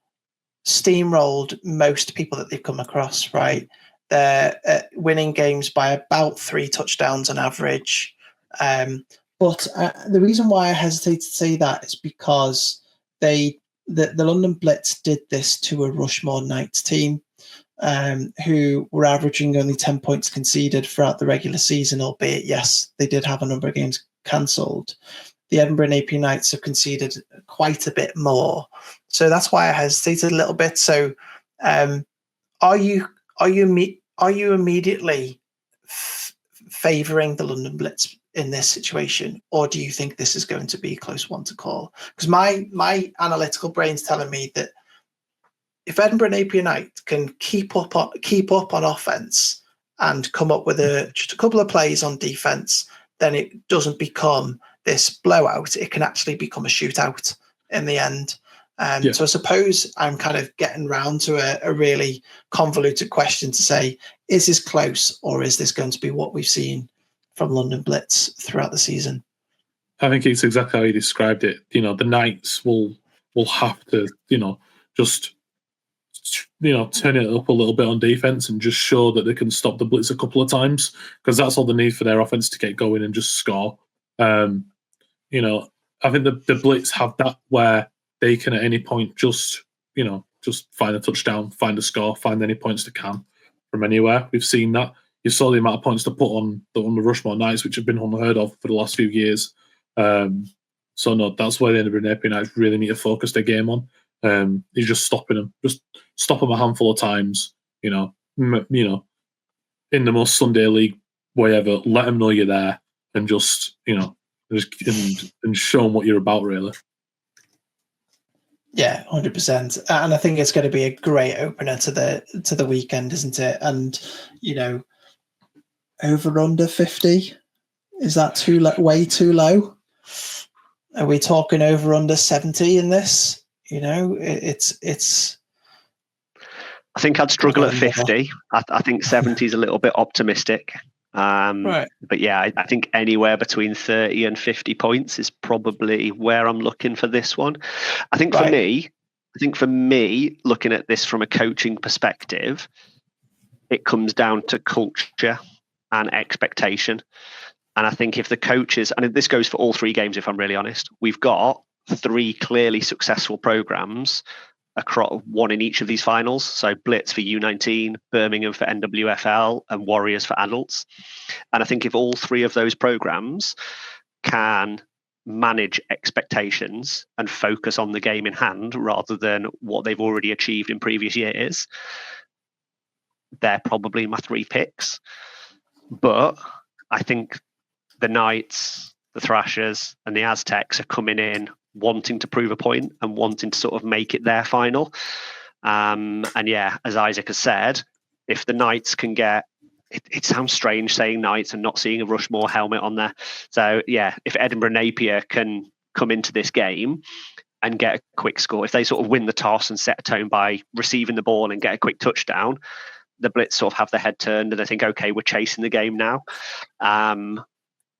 steamrolled most people that they've come across, right? They're winning games by about 3 touchdowns on average. But the reason why I hesitate to say that is because the London Blitz did this to a Rushmore Knights team, who were averaging only 10 points conceded throughout the regular season, albeit, yes, they did have a number of games cancelled. The Edinburgh Napier Knights have conceded quite a bit more. So that's why I hesitated a little bit. So are you immediately favouring the London Blitz in this situation, or do you think this is going to be a close one to call? Because my analytical brain's telling me that if Edinburgh Napier Knight can keep up on offense and come up with just a couple of plays on defense, then it doesn't become this blowout. It can actually become a shootout in the end. So I suppose I'm kind of getting round to a really convoluted question to say, is this close, or is this going to be what we've seen from London Blitz throughout the season? I think it's exactly how you described it. You know, the Knights will have to, just turn it up a little bit on defense and just show that they can stop the blitz a couple of times, because that's all they need for their offense to get going and just score. I think the blitz have that where they can at any point just find a touchdown, find a score, find any points they can from anywhere. We've seen that. You saw the amount of points to put on the Rushmore Knights, which have been unheard of for the last few years. So no, that's where the Edinburgh Napier Knights really need to focus their game on. Is just stopping them, just stop them a handful of times. In the most Sunday league way ever, let them know you're there, and just and show them what you're about, really. Yeah, 100%. And I think it's going to be a great opener to the weekend, isn't it? And over under 50, is that way too low? Are we talking over under 70 in this? It's. I think I'd struggle at 50. I think 70 is a little bit optimistic. Right. But yeah, I think anywhere between 30 and 50 points is probably where I'm looking for this one. I think for me, looking at this from a coaching perspective, it comes down to culture and expectation. And I think if the coaches, and this goes for all three games, if I'm really honest, we've got three clearly successful programs across one in each of these finals. So Blitz for U19, Birmingham for NWFL, and Warriors for adults. And I think if all three of those programs can manage expectations and focus on the game in hand rather than what they've already achieved in previous years, they're probably my three picks. But I think the Knights, the Thrashers, and the Aztecs are coming in wanting to prove a point and wanting to sort of make it their final. And yeah, as Isaac has said, if the Knights can get, it sounds strange saying Knights and not seeing a Rushmore helmet on there. So yeah, if Edinburgh Napier can come into this game and get a quick score, if they sort of win the toss and set a tone by receiving the ball and get a quick touchdown, the Blitz sort of have their head turned and they think, okay, we're chasing the game now.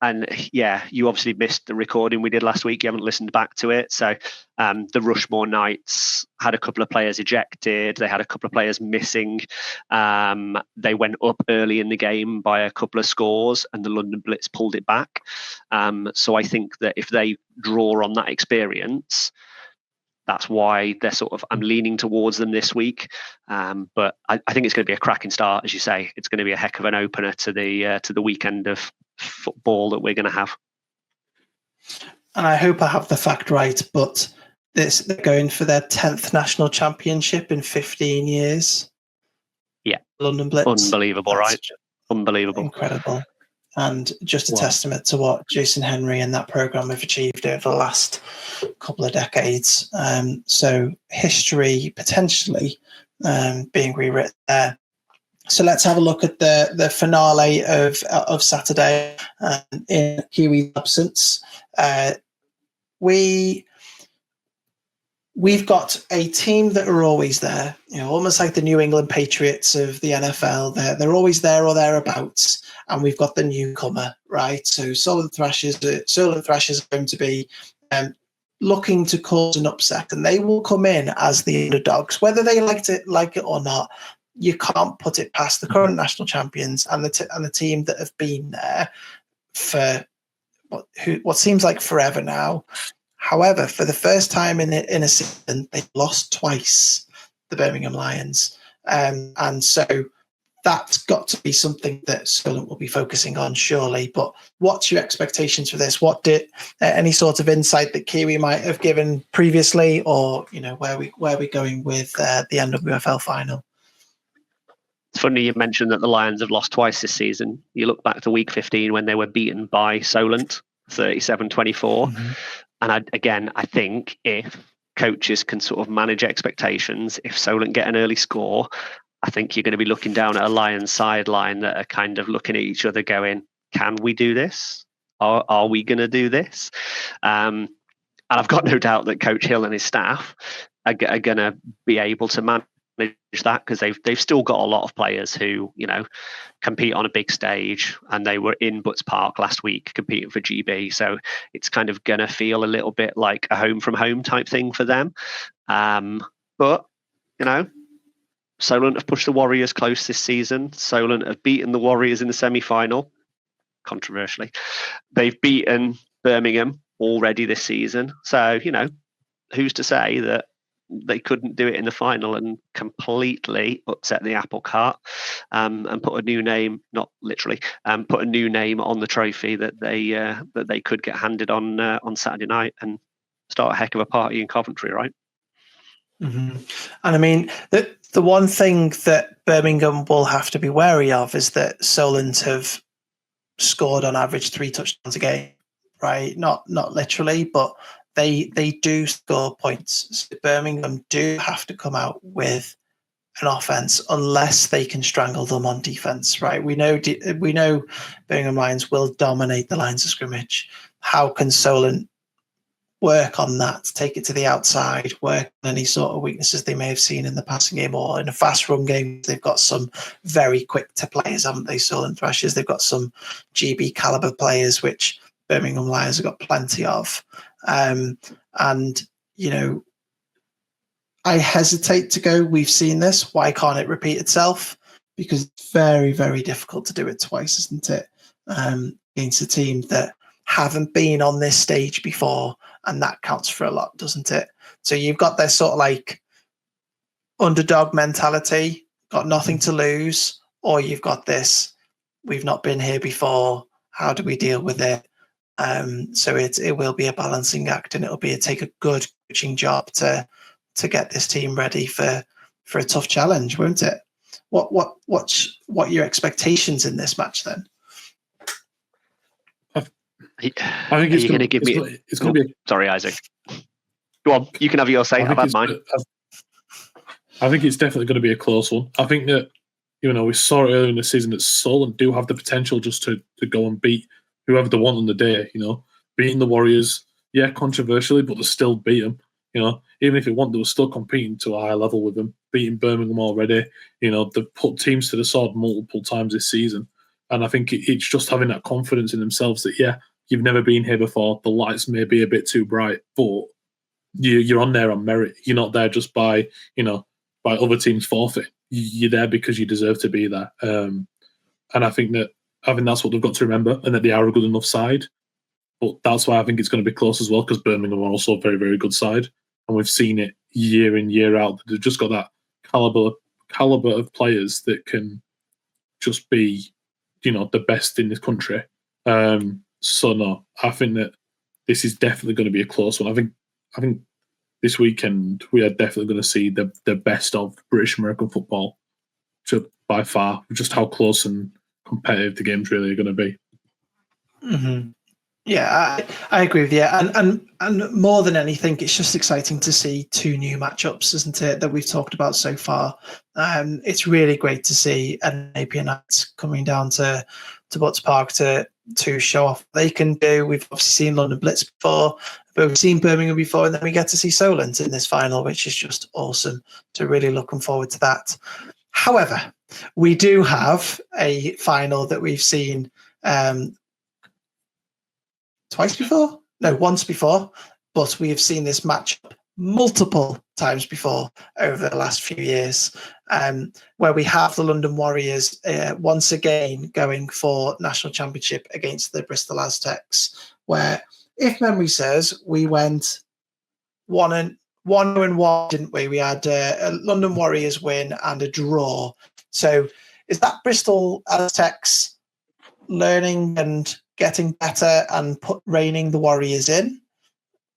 And yeah, you obviously missed the recording we did last week. You haven't listened back to it. So the Rushmore Knights had a couple of players ejected. They had a couple of players missing. They went up early in the game by a couple of scores and the London Blitz pulled it back. So I think that if they draw on that experience, that's why they're sort of, I'm leaning towards them this week. But I think it's going to be a cracking start, as you say. It's going to be a heck of an opener to the weekend of football that we're going to have. And I hope I have the fact right, but they're going for their 10th national championship in 15 years. Yeah. London Blitz. Unbelievable, right? Unbelievable. Incredible. And just a testament to what Jason Henry and that programme have achieved over the last couple of decades. So history potentially being rewritten there. So let's have a look at the finale of Saturday in Kiwi's absence. We've got a team that are always there, almost like the New England Patriots of the NFL. They're always there or thereabouts, and we've got the newcomer, right? So Solent Thrashers are going to be looking to cause an upset, and they will come in as the underdogs, whether they like it or not. You can't put it past the current national champions and the team that have been there for what seems like forever now. However, for the first time in a season, they lost twice, the Birmingham Lions, and so that's got to be something that Solent will be focusing on, surely. But what's your expectations for this? What did any sort of insight that Kiwi might have given previously, or where we going with the NWFL final? It's funny you mentioned that the Lions have lost twice this season. You look back to week 15 when they were beaten by Solent 37-24. Mm-hmm. And I think if coaches can sort of manage expectations, if Solent get an early score, I think you're going to be looking down at a Lions sideline that are kind of looking at each other going, can we do this? Are we going to do this? And I've got no doubt that Coach Hill and his staff are going to be able to manage that, because they've still got a lot of players who, you know, compete on a big stage, and they were in Butts Park last week competing for GB, so it's kind of gonna feel a little bit like a home from home type thing for them. But you know, Solent have pushed the Warriors close this season. Solent have beaten the Warriors in the semi-final, controversially. They've beaten Birmingham already this season, so you know, who's to say that they couldn't do it in the final and completely upset the apple cart, and put a new name, not literally, put a new name on the trophy that they could get handed on Saturday night and start a heck of a party in Coventry, right? Mm-hmm. And I mean, the one thing that Birmingham will have to be wary of is that Solent have scored on average 3 touchdowns a game, right? Not literally, but they do score points. So Birmingham do have to come out with an offense unless they can strangle them on defense, right? We know Birmingham Lions will dominate the lines of scrimmage. How can Solent work on that, take it to the outside, work on any sort of weaknesses they may have seen in the passing game or in a fast run game? They've got some very quick to players, haven't they, Solent Thrashers? They've got some GB caliber players, which Birmingham Lions have got plenty of. And, you know, I hesitate to go, we've seen this, why can't it repeat itself? Because it's very, very difficult to do it twice, isn't it? Against a team that haven't been on this stage before, and that counts for a lot, doesn't it? So you've got this sort of like underdog mentality, got nothing to lose, or you've got this, we've not been here before, how do we deal with it? So it will be a balancing act, and it'll take a good coaching job to get this team ready for a tough challenge, won't it? What are your expectations in this match then? I think it's going to give me. It's going to be. Sorry, Isaac. Go on. You can have your say. I've had mine. I think it's definitely going to be a close one. I think that, you know, we saw it earlier in the season that Solent do have the potential just to go and beat whoever they want on the day. You know, beating the Warriors, yeah, controversially, but they still beat them. You know, even if they want, they were still competing to a higher level with them, beating Birmingham already. You know, they've put teams to the sword multiple times this season. And I think it's just having that confidence in themselves that, yeah, you've never been here before. The lights may be a bit too bright, but you're on there on merit. You're not there just by other teams forfeit. You're there because you deserve to be there. And I think that's what they've got to remember, and that they are a good enough side. But that's why I think it's going to be close as well, because Birmingham are also a very, very good side. And we've seen it year in, year out. They've just got that caliber of players that can just be, you know, the best in this country. So no, I think that this is definitely going to be a close one. I think this weekend we are definitely going to see the best of British American football, by far. Just how close and competitive the games really are going to be. Mm-hmm. Yeah, I agree with you. And more than anything, it's just exciting to see 2 new matchups, isn't it, that we've talked about so far. It's really great to see Napier Knights coming down to Butts Park to show off what they can do. We've obviously seen London Blitz before, but we've seen Birmingham before, and then we get to see Solent in this final, which is just awesome. So really looking forward to that. However, we do have a final that we've seen once before, but we have seen this matchup multiple times before over the last few years, where we have the London Warriors once again going for national championship against the Bristol Aztecs, where, if memory serves, we went 1-1, didn't we? We had a London Warriors win and a draw. So is that Bristol Aztecs learning and getting better and reining the Warriors in?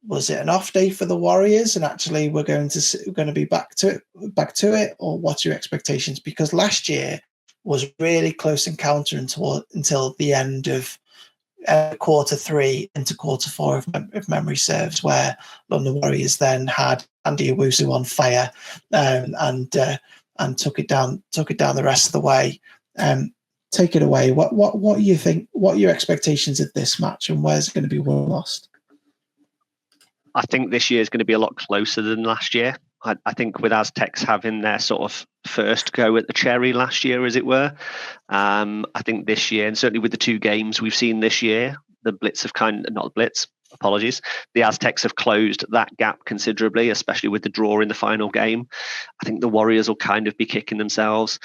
Was it an off day for the Warriors, and actually we're going to be back to it, or what's your expectations? Because last year was really close encounter until the end of quarter 3 into quarter 4, if memory serves, where London Warriors then had Andy Owusu on fire and took it down the rest of the way. Take it away. What do you think? What are your expectations of this match, and where's it going to be won or lost? I think this year is going to be a lot closer than last year. I think with Aztecs having their sort of first go at the cherry last year, as it were, I think this year, and certainly with the 2 games we've seen this year, the Blitz have the Aztecs have closed that gap considerably, especially with the draw in the final game. I think the Warriors will kind of be kicking themselves.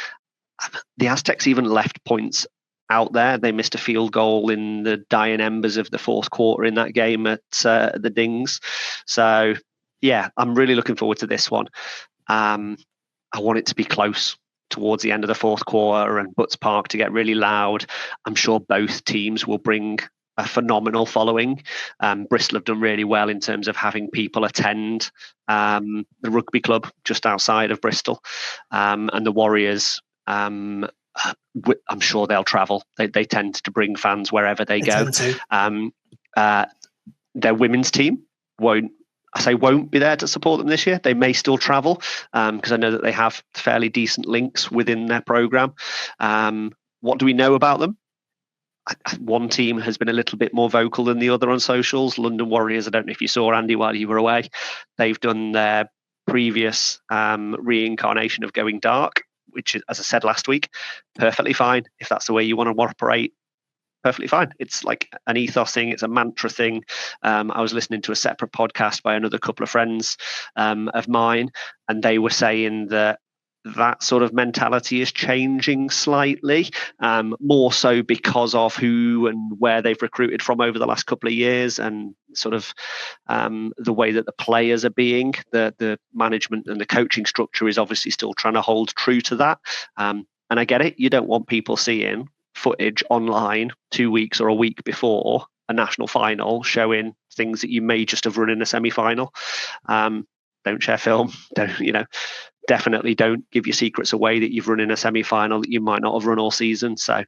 The Aztecs even left points out there. They missed a field goal in the dying embers of the 4th quarter in that game at the Dings. So, yeah, I'm really looking forward to this one. I want it to be close towards the end of the 4th quarter and Butts Park to get really loud. I'm sure both teams will bring a phenomenal following. Bristol have done really well in terms of having people attend the rugby club just outside of Bristol. And the Warriors, I'm sure they'll travel. They tend to bring fans wherever they go. Their women's team won't be there to support them this year. They may still travel because I know that they have fairly decent links within their programme. What do we know about them? One team has been a little bit more vocal than the other on socials. London Warriors, I don't know if you saw, Andy, while you were away. They've done their previous reincarnation of going dark, which, as I said last week, perfectly fine. If that's the way you want to operate, perfectly fine. It's like an ethos thing. It's a mantra thing. I was listening to a separate podcast by another couple of friends of mine, and they were saying that sort of mentality is changing slightly, more so because of who and where they've recruited from over the last couple of years, and sort of the way that the players are being. The management and the coaching structure is obviously still trying to hold true to that. And I get it. You don't want people seeing footage online 2 weeks or a week before a national final showing things that you may just have run in a semi-final. Don't share film. Definitely don't give your secrets away that you've run in a semi-final that you might not have run all season. So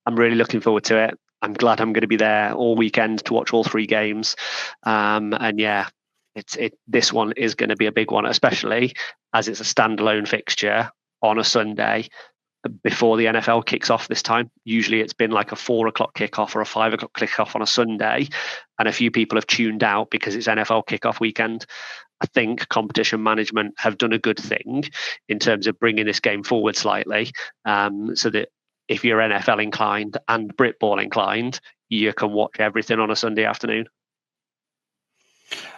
I'm really looking forward to it. I'm glad I'm going to be there all weekend to watch all 3 games. And yeah, this one is going to be a big one, especially as it's a standalone fixture on a Sunday before the NFL kicks off this time. Usually it's been like a 4:00 kickoff or a 5:00 kickoff on a Sunday, and a few people have tuned out because it's NFL kickoff weekend. I think competition management have done a good thing in terms of bringing this game forward slightly, so that if you're NFL inclined and BritBowl inclined, you can watch everything on a Sunday afternoon.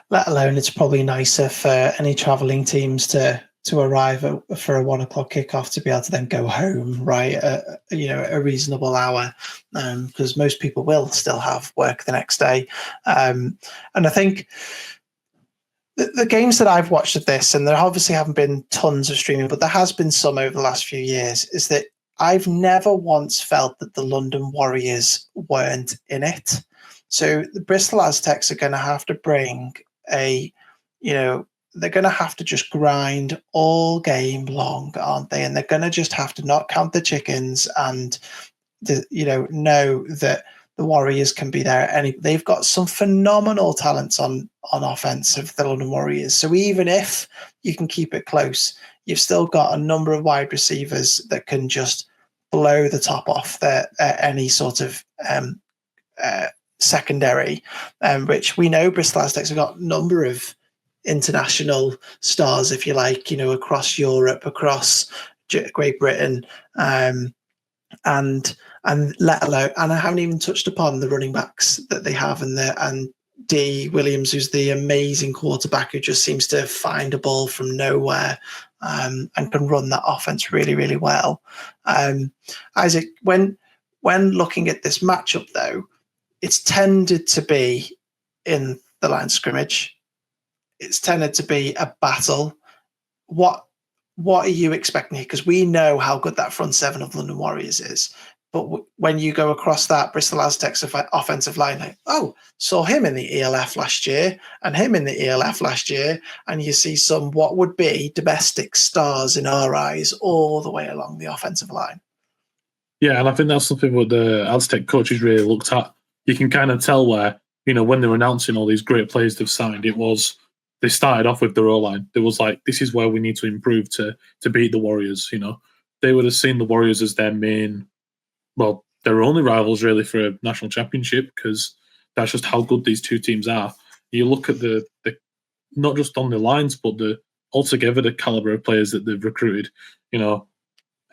Let alone it's probably nicer for any travelling teams to arrive for a 1:00 kickoff to be able to then go home, right? A reasonable hour, because most people will still have work the next day. And I think the games that I've watched of this, and there obviously haven't been tons of streaming, but there has been some over the last few years, is that I've never once felt that the London Warriors weren't in it. So the Bristol Aztecs are going to have to bring they're going to have to just grind all game long, aren't they? And they're going to just have to not count the chickens and, know that the Warriors can be there. They've got some phenomenal talents on offense of the London Warriors. So even if you can keep it close, you've still got a number of wide receivers that can just blow the top off any sort of secondary, which we know Bristol Aztecs have got a number of international stars, if you like, across Europe, across Great Britain, and let alone, and I haven't even touched upon the running backs that they have, and D. Williams, who's the amazing quarterback who just seems to find a ball from nowhere, and can run that offense really, really well. Isaac, when looking at this matchup, though, it's tended to be in the line of scrimmage. It's tended to be a battle. What are you expecting here? Because we know how good that front seven of London Warriors is. But when you go across that Bristol Aztecs offensive line, saw him in the ELF last year and him in the ELF last year, and you see some what would be domestic stars in our eyes all the way along the offensive line. Yeah, and I think that's something what the Aztec coaches really looked at. You can kind of tell where, when they were announcing all these great players they've signed, they started off with their O-line. It was like, this is where we need to improve to beat the Warriors. They would have seen the Warriors as their main, their only rivals really for a national championship, because that's just how good these two teams are. You look at the not just on the lines, but the altogether the caliber of players that they've recruited,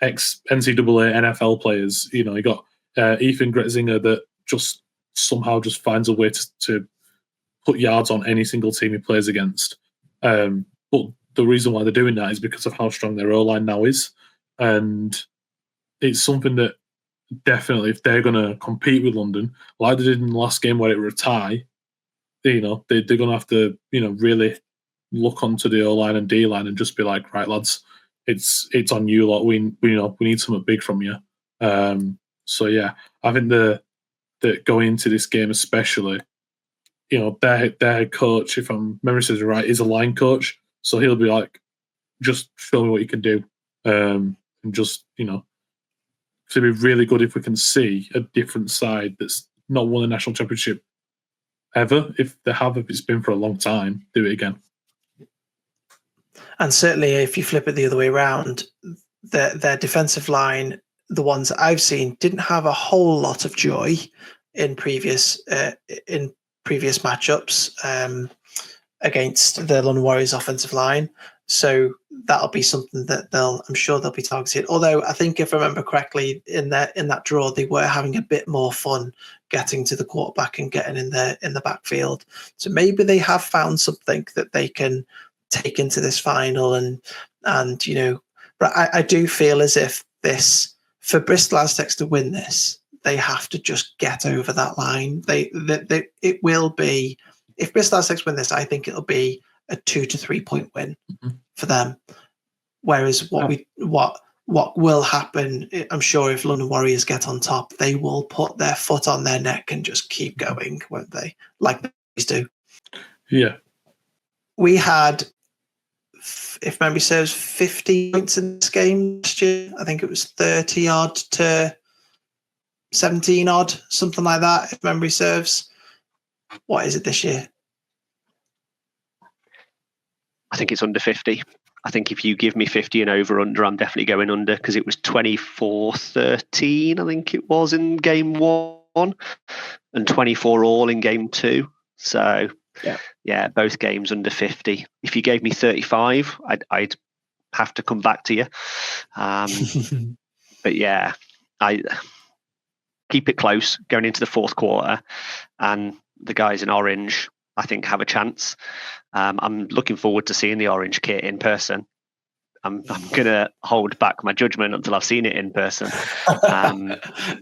ex-NCAA NFL players. You got Ethan Gretzinger that just somehow just finds a way to put yards on any single team he plays against. But the reason why they're doing that is because of how strong their O-line now is. And it's something that definitely, if they're going to compete with London, like they did in the last game where it was a tie, they're going to have to, really look onto the O-line and D-line and just be like, right, lads, it's on you. Like we need something big from you. So yeah, I think that going into this game especially, their head coach, if I'm memory serves right, is a line coach. So he'll be like, just show me what you can do. And just, it'd be really good if we can see a different side that's not won a national championship ever. If it's been for a long time, do it again. And certainly if you flip it the other way around, their defensive line, the ones that I've seen, didn't have a whole lot of joy in previous matchups against the London Warriors offensive line. So that'll be something that I'm sure they'll be targeted. Although I think, if I remember correctly, in that draw, they were having a bit more fun getting to the quarterback and getting in the backfield. So maybe they have found something that they can take into this final. And but I do feel as if for Bristol Aztecs to win this, they have to just get over that line. It will be, if Bristol Aztecs win this, I think it'll be a 2 to 3 point win for them. Whereas what will happen, I'm sure, if London Warriors get on top, they will put their foot on their neck and just keep going, won't they? Like they always do. Yeah. We had, if memory serves, 50 points in this game last year. I think it was 30 odd to 17 odd, something like that, if memory serves. What is it this year? I think it's under 50. I think if you give me 50 and over, I'm definitely going under, because it was 24-13, I think it was in game 1, and 24 all in game 2. So, yeah, both games under 50. If you gave me 35, I'd have to come back to you. But yeah, I keep it close going into the fourth quarter, and the guys in orange, I think, have a chance. I'm looking forward to seeing the orange kit in person. I'm going to hold back my judgment until I've seen it in person.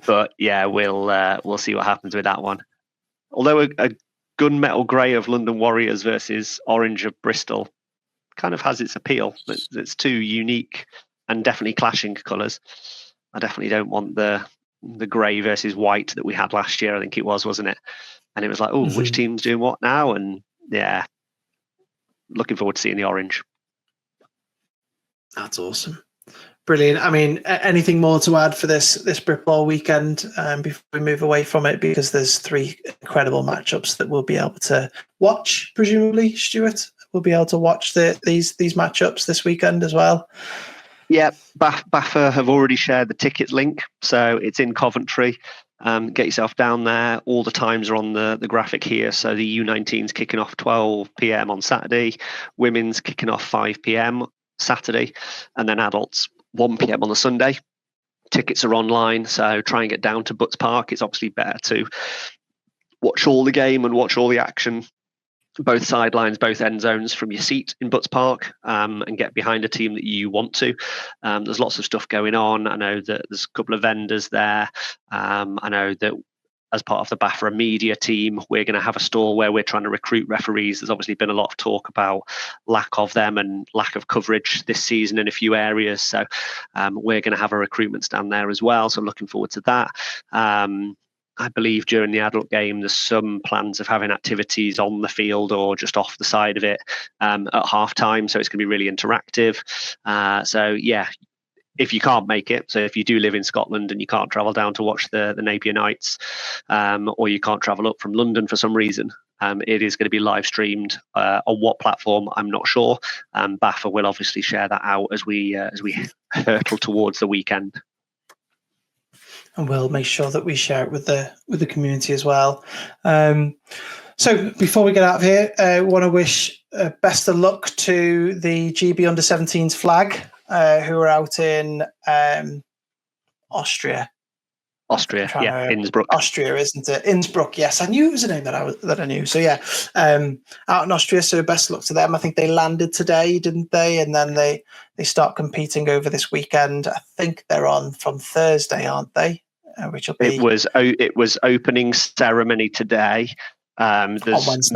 But yeah, we'll see what happens with that one. Although a gunmetal grey of London Warriors versus orange of Bristol kind of has its appeal. It's two unique and definitely clashing colours. I definitely don't want the grey versus white that we had last year, I think it was, wasn't it? And it was like, which team's doing what now? And yeah, looking forward to seeing the orange. That's awesome. Brilliant. I mean, anything more to add for this BritBowl weekend before we move away from it? Because there's 3 incredible matchups that we'll be able to watch, presumably, Stuart. We'll be able to watch these matchups this weekend as well. Yeah, BAFA have already shared the tickets link, so it's in Coventry. Get yourself down there. All the times are on the graphic here. So the U19's kicking off 12 p.m. on Saturday, women's kicking off 5 p.m. Saturday, and then adults 1 p.m. on the Sunday. Tickets are online, so try and get down to Butts Park. It's obviously better to watch all the game and watch all the action, both sidelines, both end zones, from your seat in Butts Park, and get behind a team that you want to. There's lots of stuff going on. I know that there's a couple of vendors there. I know that as part of the BAFA media team, we're going to have a stall where we're trying to recruit referees. There's obviously been a lot of talk about lack of them and lack of coverage this season in a few areas. So we're going to have a recruitment stand there as well. So I'm looking forward to that. I believe during the adult game, there's some plans of having activities on the field or just off the side of it at half time. So it's going to be really interactive. So yeah, if you can't make it, so if you do live in Scotland and you can't travel down to watch the Napier Knights, or you can't travel up from London for some reason, it is going to be live streamed. On what platform, I'm not sure. BAFA will obviously share that out as we hurtle towards the weekend. And we'll make sure that we share it with the community as well. So before we get out of here, I want to wish best of luck to the GB under-17s flag, who are out in Austria. Innsbruck. Austria, isn't it? Innsbruck, yes. I knew it was a name that I knew. So yeah, out in Austria. So best of luck to them. I think they landed today, didn't they? And then they start competing over this weekend. I think they're on from Thursday, aren't they? Which will be it was opening ceremony today. There's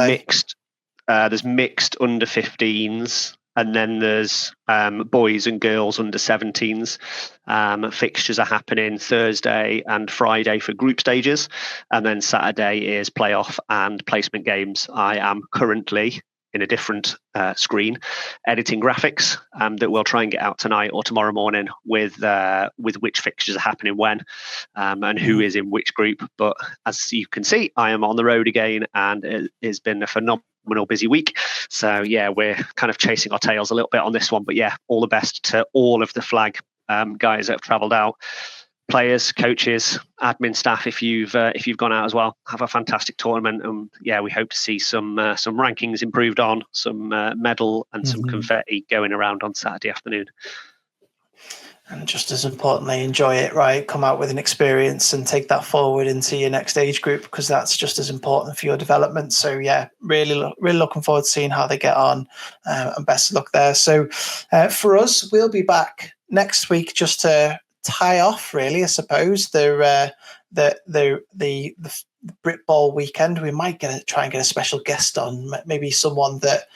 mixed under 15s. And then there's boys and girls under 17s. Fixtures are happening Thursday and Friday for group stages. And then Saturday is playoff and placement games. I am currently in a different screen editing graphics that we'll try and get out tonight or tomorrow morning with which fixtures are happening when and who is in which group. But as you can see, I am on the road again, and it has been a phenomenal busy week. So yeah, we're kind of chasing our tails a little bit on this one, but yeah, all the best to all of the flag guys that have travelled out, players, coaches, admin staff. If you've gone out as well, have a fantastic tournament, and yeah, we hope to see some rankings improved on, some medal and some confetti going around on Saturday afternoon. And just as importantly, enjoy it, right? Come out with an experience and take that forward into your next age group, because that's just as important for your development. So yeah, really looking forward to seeing how they get on, and best of luck there. So for us, we'll be back next week just to tie off, really, I suppose, the BritBowl weekend. We might try and get a special guest on, maybe someone that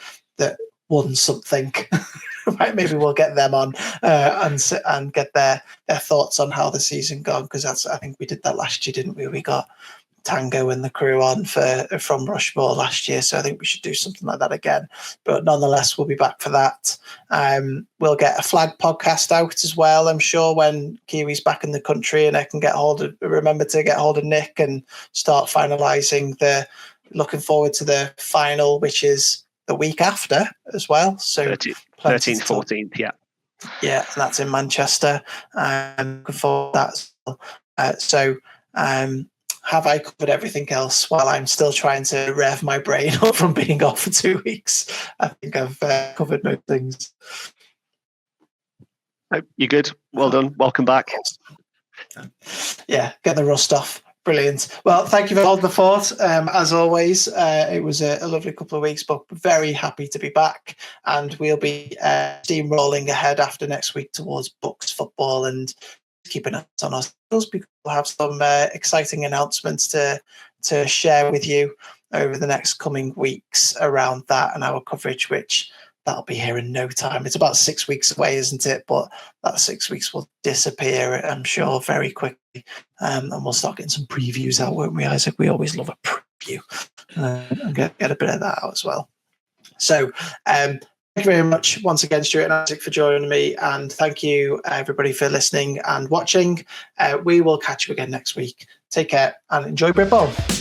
won something. Right, maybe we'll get them on and get their thoughts on how the season gone, because I think we did that last year, didn't we? We got Tango and the crew on from Rushmore last year, so I think we should do something like that again. But nonetheless, we'll be back for that. We'll get a flag podcast out as well, I'm sure, when Kiwi's back in the country, and I can remember to get hold of Nick and start finalising looking forward to the final, which is the week after as well. So 13th, 14th, yeah. Yeah, and that's in Manchester. Looking forward to that as well. So have I covered everything else while I'm still trying to rev my brain up from being off for 2 weeks? I think I've covered most things. Oh, you're good. Well done. Welcome back. Yeah, get the rust off. Brilliant. Well, thank you for holding the fort. As always, it was a lovely couple of weeks, but very happy to be back. And we'll be steamrolling ahead after next week towards books, football, and keeping us on our skills, because we'll have some exciting announcements to share with you over the next coming weeks around that and our coverage, which that'll be here in no time. It's about 6 weeks away, isn't it? But that 6 weeks will disappear, I'm sure, very quickly. And we'll start getting some previews out, won't we, Isaac? We always love a preview and get a bit of that out as well. So thank you very much once again, Stuart and Isaac, for joining me. And thank you, everybody, for listening and watching. We will catch you again next week. Take care and enjoy BritBowl.